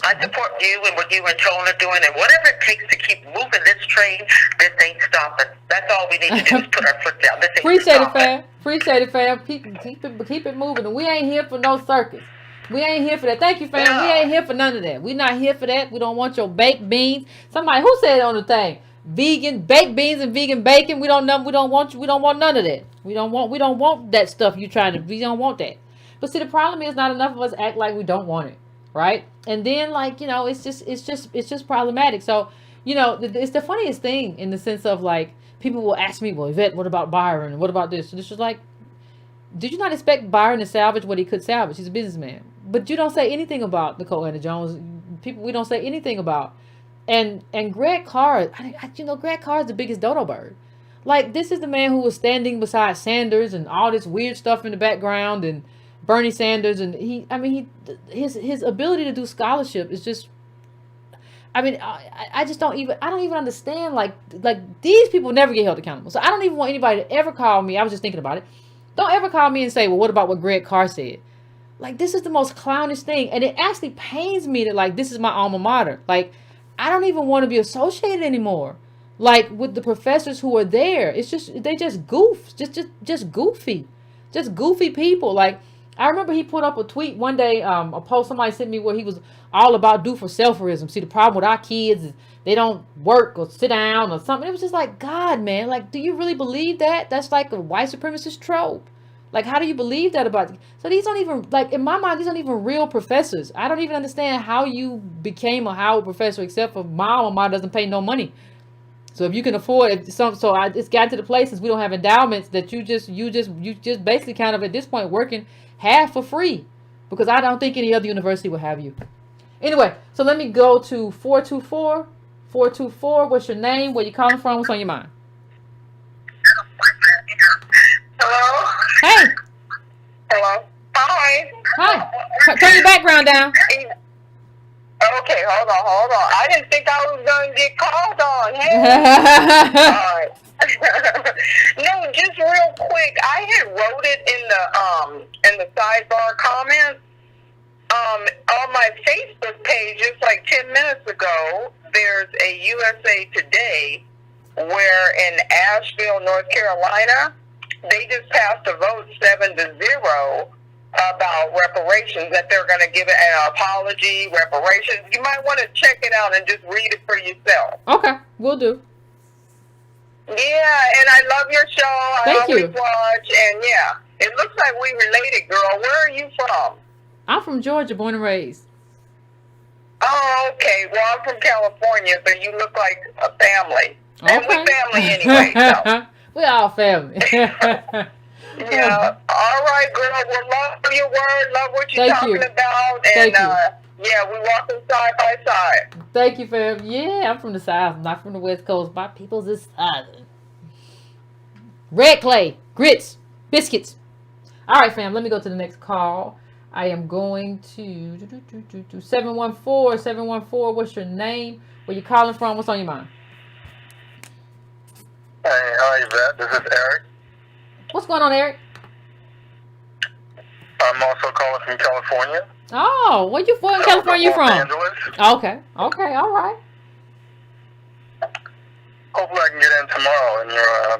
I support you and what you and Tone are doing, and whatever it takes to keep moving this train, this ain't stopping. That's all we need to do is put our foot down. This ain't Appreciate stopping. it, fam. Appreciate it, fam. Keep it moving. And we ain't here for no circus. We ain't here for that. Thank you, fam. No. We ain't here for none of that. We not here for that. We don't want your baked beans. Somebody who said it on the thing? Vegan baked beans and vegan bacon. We don't want you. We don't want none of that. We don't want that stuff you trying to. We don't want that. But see, the problem is not enough of us act like we don't want it, right? And then it's just problematic. So it's the funniest thing in the sense of like people will ask me, well, Yvette, what about Byron? And what about this? And it's just like, did you not expect Byron to salvage what he could salvage? He's a businessman. But you don't say anything about Nicole Anna Jones. People we don't say anything about. And Greg Carr, Greg Carr is the biggest dodo bird. Like, this is the man who was standing beside Sanders and all this weird stuff in the background and Bernie Sanders, and his ability to do scholarship is just, I don't even understand, like these people never get held accountable. So I don't even want anybody to ever call me. I was just thinking about it. Don't ever call me and say, well, what about what Greg Carr said? Like, this is the most clownish thing. And it actually pains me that, like, this is my alma mater. Like, I don't even want to be associated anymore. Like, with the professors who are there. It's just, they just goof. Just goofy. Just goofy people. Like, I remember he put up a tweet one day, a post somebody sent me where he was all about do-for-selferism. See, the problem with our kids is they don't work or sit down or something. It was just like, God, man, like, do you really believe that? That's like a white supremacist trope. Like, how do you believe that about it? So these don't even, like, in my mind, these aren't even real professors. I don't even understand how you became a Howard professor, except for my alma mater doesn't pay no money. So if you can afford it, it's got to the place since we don't have endowments that you just basically kind of at this point working half for free, because I don't think any other university will have you. Anyway, so let me go to 424. 424, what's your name? Where you calling from? What's on your mind? Hello? Hey. Hello? Hi. Hi. Turn your background down. Okay, hold on. I didn't think I was going to get called on. Hey. All right. No, just real quick. I had wrote it in the sidebar comments. On my Facebook page just like 10 minutes ago, there's a USA Today where in Asheville, North Carolina, they just passed a vote 7-0 about reparations, that they're going to give it an apology, reparations. You might want to check it out and just read it for yourself. Okay, we'll do. Yeah, and I love your show. Thank you. I always watch, and yeah, it looks like we related, girl. Where are you from? I'm from Georgia, born and raised. Oh, okay. Well, I'm from California, so you look like a family. And Okay. we family anyway, so. We all family. Yeah. All right, girl. Well, love your word. Love what you're Thank talking you. about. Thank And, you. yeah, we walking side by side. Thank you, fam. Yeah, I'm from the South. I'm not from the West Coast. My people's is Southern. Red clay, grits, biscuits. All right, fam. Let me go to the next call. I am going to 714. 714. What's your name? Where you calling from? What's on your mind? Hey, hi, Yvette. This is Eric. What's going on, Eric? I'm also calling from California. Oh, where you from? California you Los from? Angeles. Okay. Okay. All right. Hopefully I can get in tomorrow, and you're, I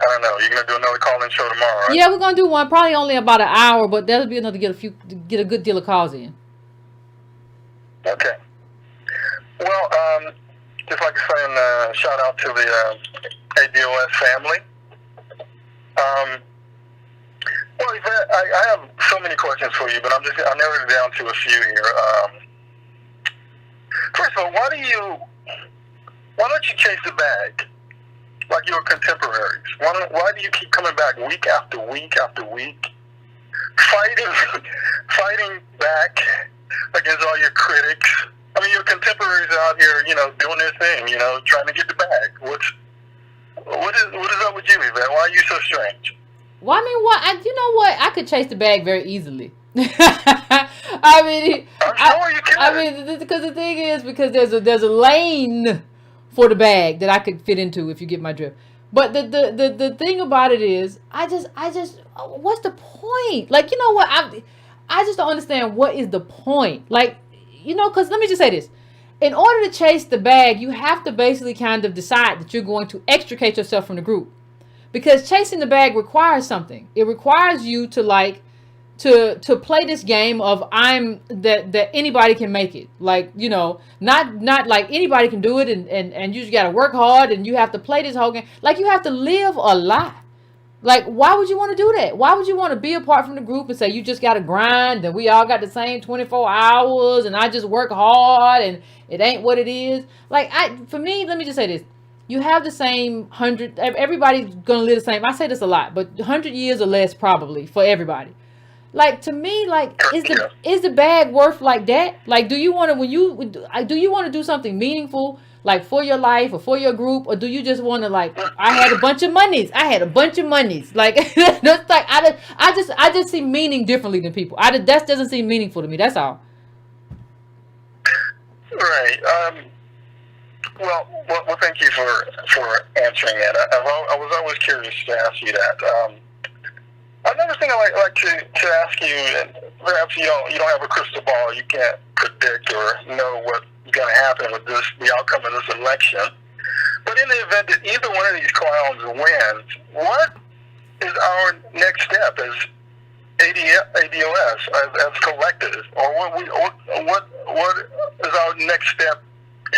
don't know, you're going to do another call-in show tomorrow, right? Yeah, we're gonna do one. Probably only about an hour, but that'll be enough to get a good deal of calls in. Okay. Well, just like saying, shout out to the ADOS family. Well, Yvette, I have so many questions for you, but I'll narrow it down to a few here. First of all, why don't you chase the bag like your contemporaries? Why do you keep coming back week after week after week, fighting back against all your critics? I mean, your contemporaries are out here, doing their thing, trying to get the bag. What is up with you, Yvette? Why are you so strange? Well, I mean, you know what? I could chase the bag very easily. I mean, I'm sure you can. I mean, because the thing is, because there's a lane for the bag that I could fit into, if you get my drift. But the thing about it is, I just, what's the point? Like, you know what? I just don't understand what is the point. Like, because let me just say this. In order to chase the bag, you have to basically kind of decide that you're going to extricate yourself from the group. Because chasing the bag requires something. It requires you to to play this game of that anybody can make it. Like, not like anybody can do it and you just gotta work hard and you have to play this whole game. Like, you have to live a lie. Like, why would you want to do that? Why would you want to be apart from the group and say you just gotta grind and we all got the same 24 hours and I just work hard and it ain't what it is? Like, for me, let me just say this. You have the same 100, everybody's going to live the same. I say this a lot, but 100 years or less probably for everybody. Like, to me, like, is the bag worth like that? Like, do you want to do something meaningful, like for your life or for your group? Or do you just want to, like, I had a bunch of monies. Like, that's like, I just see meaning differently than people. That doesn't seem meaningful to me. That's all. Right. Well, thank you for answering that. I was always curious to ask you that. Another thing I like to ask you, and perhaps you don't have a crystal ball, you can't predict or know what's going to happen with the outcome of this election. But in the event that either one of these clowns wins, what is our next step as ADOS, as collective, or what is our next step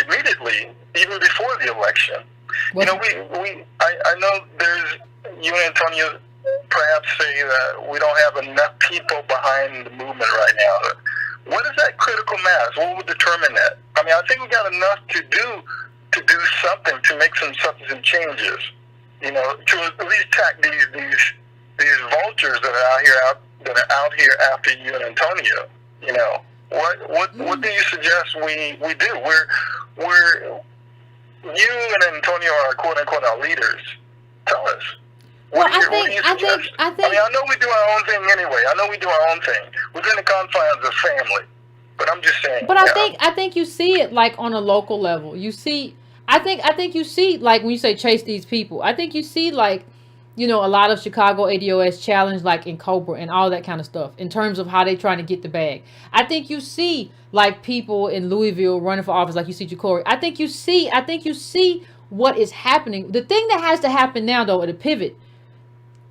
immediately, even before the election? I know there's, you and Antonio perhaps say that we don't have enough people behind the movement right now. What is that critical mass? What would determine that? I mean, I think we got enough to do something to make some substantive changes. To at least tack these vultures that are out here after you and Antonio. What do you suggest we do? We're you and Antonio are quote unquote our leaders. Tell us. I mean, I know we do our own thing anyway. I know we do our own thing within the confines of family. But I'm just saying. But I think you see it like on a local level. You see, I think you see like when you say chase these people. I think you see like, a lot of Chicago ADOS challenge like in Cobra and all that kind of stuff in terms of how they trying to get the bag. I think you see like people in Louisville running for office like you see Jacory. I think you see what is happening. The thing that has to happen now though at a pivot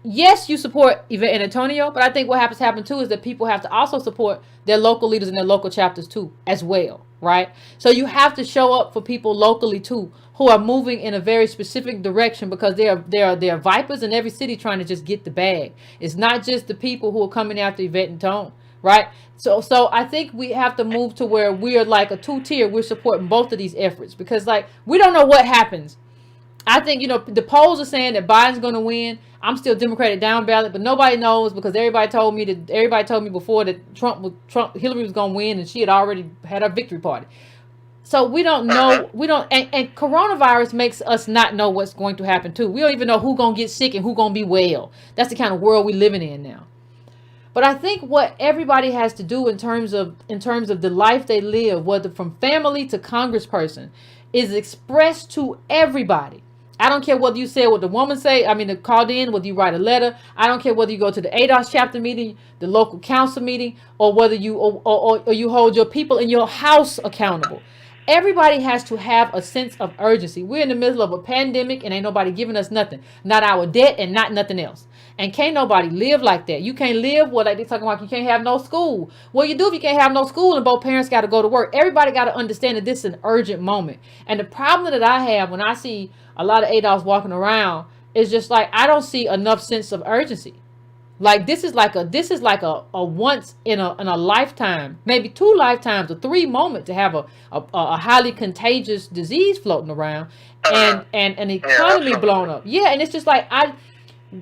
yes, you support Yvette and Antonio, but I think what happen too is that people have to also support their local leaders and their local chapters too, as well, right? So you have to show up for people locally too, who are moving in a very specific direction, because there are vipers in every city trying to just get the bag. It's not just the people who are coming after Yvette and Tone, right? So I think we have to move to where we are like a two-tier. We're supporting both of these efforts, because like we don't know what happens. I think, the polls are saying that Biden's going to win. I'm still Democratic down ballot, but nobody knows, because everybody told me before that Hillary was going to win, and she had already had her victory party. So we don't know. And coronavirus makes us not know what's going to happen too. We don't even know who's going to get sick and who's going to be well. That's the kind of world we're living in now. But I think what everybody has to do in terms of the life they live, whether from family to congressperson, is express to everybody. I don't care whether you say what the woman say, called in, whether you write a letter. I don't care whether you go to the ADOS chapter meeting, the local council meeting, or whether you or you hold your people in your house accountable. Everybody has to have a sense of urgency. We're in the middle of a pandemic and ain't nobody giving us nothing. Not our debt and not nothing else. And can't nobody live like that. You can't live like they talking about you can't have no school. What you do if you can't have no school and both parents got to go to work? Everybody got to understand that this is an urgent moment. And the problem that I have when I see a lot of ADOS walking around is just like, I don't see enough sense of urgency. Like this is like a once in a lifetime, maybe 2 lifetimes or 3 moment to have a highly contagious disease floating around and an economy blown up. Yeah, and it's just like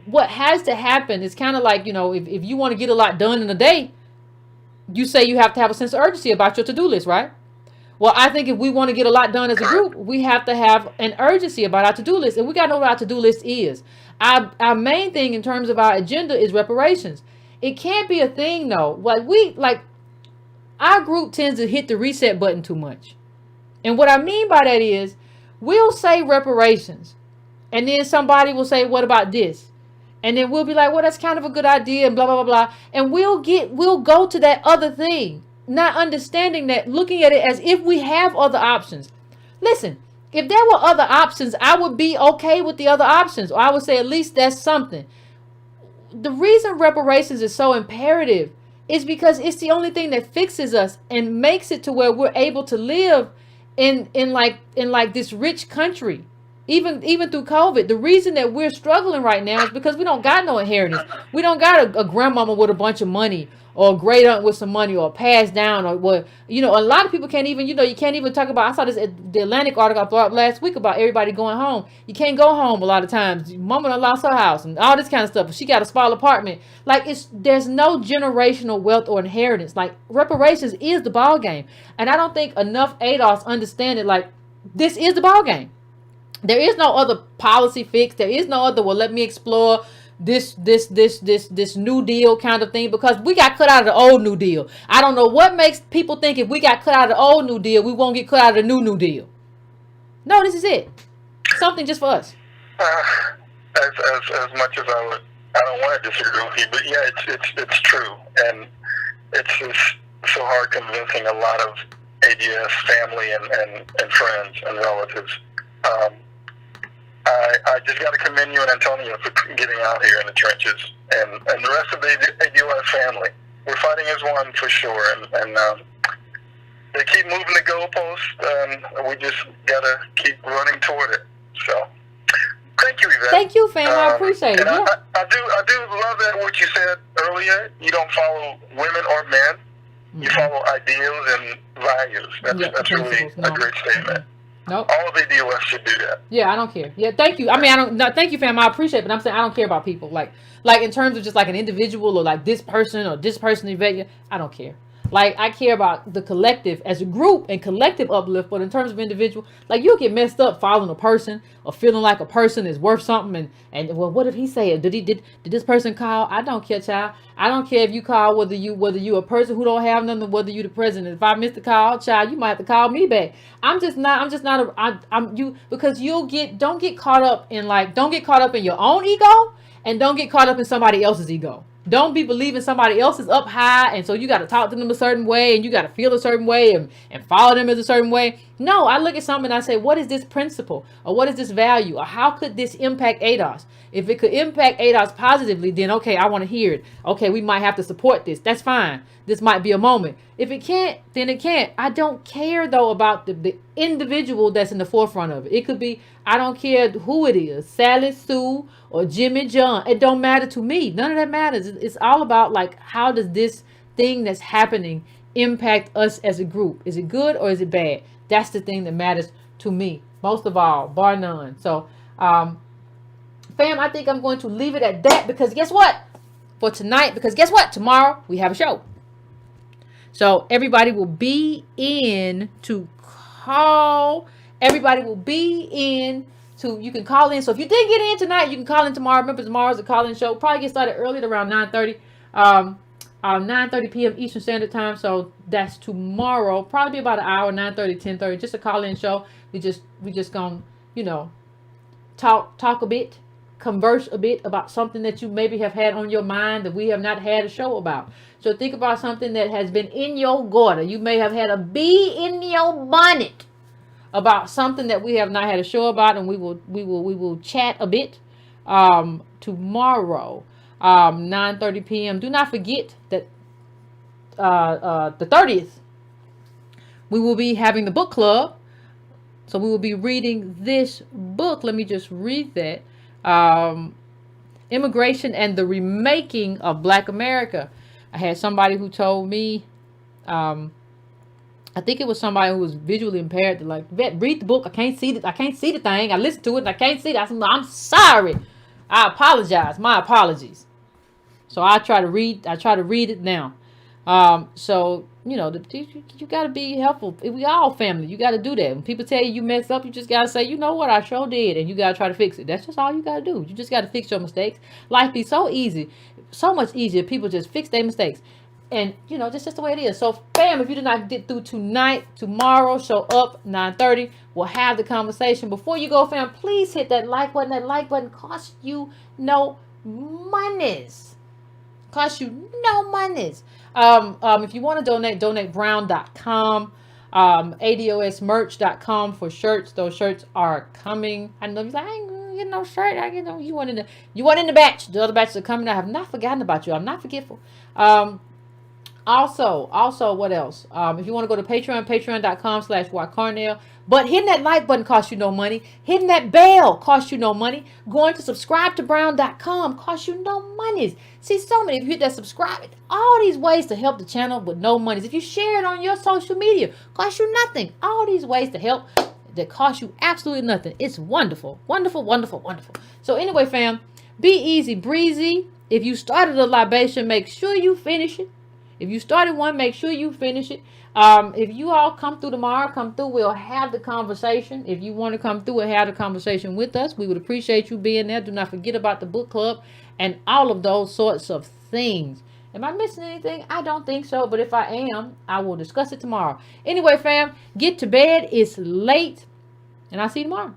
what has to happen is kind of like, if you want to get a lot done in a day, you say you have to have a sense of urgency about your to-do list, right? Well, I think if we want to get a lot done as a group, we have to have an urgency about our to-do list. And we got to know what our to-do list is. Our main thing in terms of our agenda is reparations. It can't be a thing, though. Our group tends to hit the reset button too much. And what I mean by that is we'll say reparations. And then somebody will say, what about this? And then we'll be like, well, that's kind of a good idea and blah, blah, blah, blah. And we'll go to that other thing, not understanding that, looking at it as if we have other options. Listen, if there were other options, I would be okay with the other options. Or I would say at least that's something. The reason reparations is so imperative is because it's the only thing that fixes us and makes it to where we're able to live in this rich country. Even through COVID, the reason that we're struggling right now is because we don't got no inheritance. We don't got a grandmama with a bunch of money, or a great aunt with some money, or passed down, or what. A lot of people can't even, you can't even talk about. I saw the Atlantic article I brought up last week about everybody going home. You can't go home a lot of times. Mama done lost her house and all this kind of stuff. She got a small apartment. Like there's no generational wealth or inheritance. Like reparations is the ball game, and I don't think enough ADOS understand it. Like this is the ball game. There is no other policy fix. There is no other, well, let me explore this New Deal kind of thing, because we got cut out of the old New Deal. I don't know what makes people think if we got cut out of the old New Deal, we won't get cut out of the New Deal. No, this is it. Something just for us. As much as I don't want to disagree with you, but yeah, it's true. And it's just so hard convincing a lot of ADS family and friends and relatives. I just got to commend you and Antonio for getting out here in the trenches, and the rest of the ADOS family. We're fighting as one for sure, and they keep moving the goalposts. We just got to keep running toward it. So, thank you, Yvette. Thank you, fam. I appreciate it. Yeah. I do love that what you said earlier. You don't follow women or men. You follow ideals and values. That's really a great statement. Nope. All of ADOS should do that. Yeah, I don't care. Yeah, thank you. Thank you, fam. I appreciate it, but I'm saying I don't care about people. Like in terms of just like an individual, or like this person Yvette, I don't care. Like I care about the collective as a group and collective uplift, but in terms of individual, like you'll get messed up following a person or feeling like a person is worth something, and well, what if he say it? Did this person call? I don't care, child. I don't care if you call, whether you a person who don't have nothing, whether you the president. If I miss the call, child, you might have to call me back. Because don't get caught up in your own ego, and don't get caught up in somebody else's ego. Don't be believing somebody else is up high, and so you got to talk to them a certain way, and you got to feel a certain way, and follow them as a certain way. No, I look at something and I say, what is this principle, or what is this value, or how could this impact ADOS? If it could impact ADOS positively, then okay, I want to hear it. Okay, we might have to support this. That's fine. This might be a moment. If it can't, then it can't. I don't care though about the individual that's in the forefront of it. It could be, I don't care who it is, Sally Sue or Jimmy John. It don't matter to me. None of that matters. It's all about like, how does this thing that's happening impact us as a group? Is it good or is it bad? That's the thing that matters to me most of all, bar none. So fam, I think I'm going to leave it at that, because guess what, for tonight, because guess what, tomorrow we have a show. So everybody will be in to call. Everybody will be in to, you can call in. So if you didn't get in tonight, you can call in tomorrow. Remember, tomorrow's a call-in show. Probably get started early at around 9:30. 9:30 p.m. Eastern Standard Time. So that's tomorrow. Probably about an hour, 9:30, 10:30. Just a call-in show. We just gonna, talk a bit, converse a bit about something that you maybe have had on your mind that we have not had a show about. So think about something that has been in your gutter. You may have had a bee in your bonnet about something that we have not had a show about, and we will chat a bit tomorrow, 9:30 p.m. Do not forget that the 30th we will be having the book club. So we will be reading this book. Let me just read that. Immigration and the Remaking of Black America. I had somebody who told me, I think it was somebody who was visually impaired, to like, Yvette, read the book. I can't see it. I can't see the thing. I listened to it and I can't see it. I said, I'm sorry. I apologize. My apologies. So I try to read it now. So, you got to be helpful. We all family. You got to do that. When people tell you mess up, you just got to say, you know what, I sure did. And you got to try to fix it. That's just all you got to do. You just got to fix your mistakes. Life be so easy, so much easier. People just fix their mistakes. And, that's just the way it is. So, fam, if you did not get through tonight, tomorrow, show up, 9:30. We'll have the conversation. Before you go, fam, please hit that like button. That like button costs you no monies. Costs you no monies. If you want to donate brown.com, adosmerch.com for shirts. Those shirts are coming. I know you're like, I ain't gonna get no shirt. I get no. You want in the batch. The other batches are coming. I have not forgotten about you. I'm not forgetful. Also, what else? If you want to go to patreon.com/Carnell. But hitting that like button costs you no money. Hitting that bell costs you no money. Going to subscribe to brown.com costs you no monies. See, so many, if you hit that subscribe, all these ways to help the channel with no monies. If you share it on your social media, costs you nothing. All these ways to help that cost you absolutely nothing. It's wonderful, wonderful, wonderful, wonderful. So anyway, fam, be easy breezy. If you started a libation, make sure you finish it. If you started one, make sure you finish it. If you all come through tomorrow, come through. We'll have the conversation. If you want to come through and have the conversation with us, we would appreciate you being there. Do not forget about the book club and all of those sorts of things. Am I missing anything? I don't think so. But if I am, I will discuss it tomorrow. Anyway, fam, get to bed. It's late. And I'll see you tomorrow.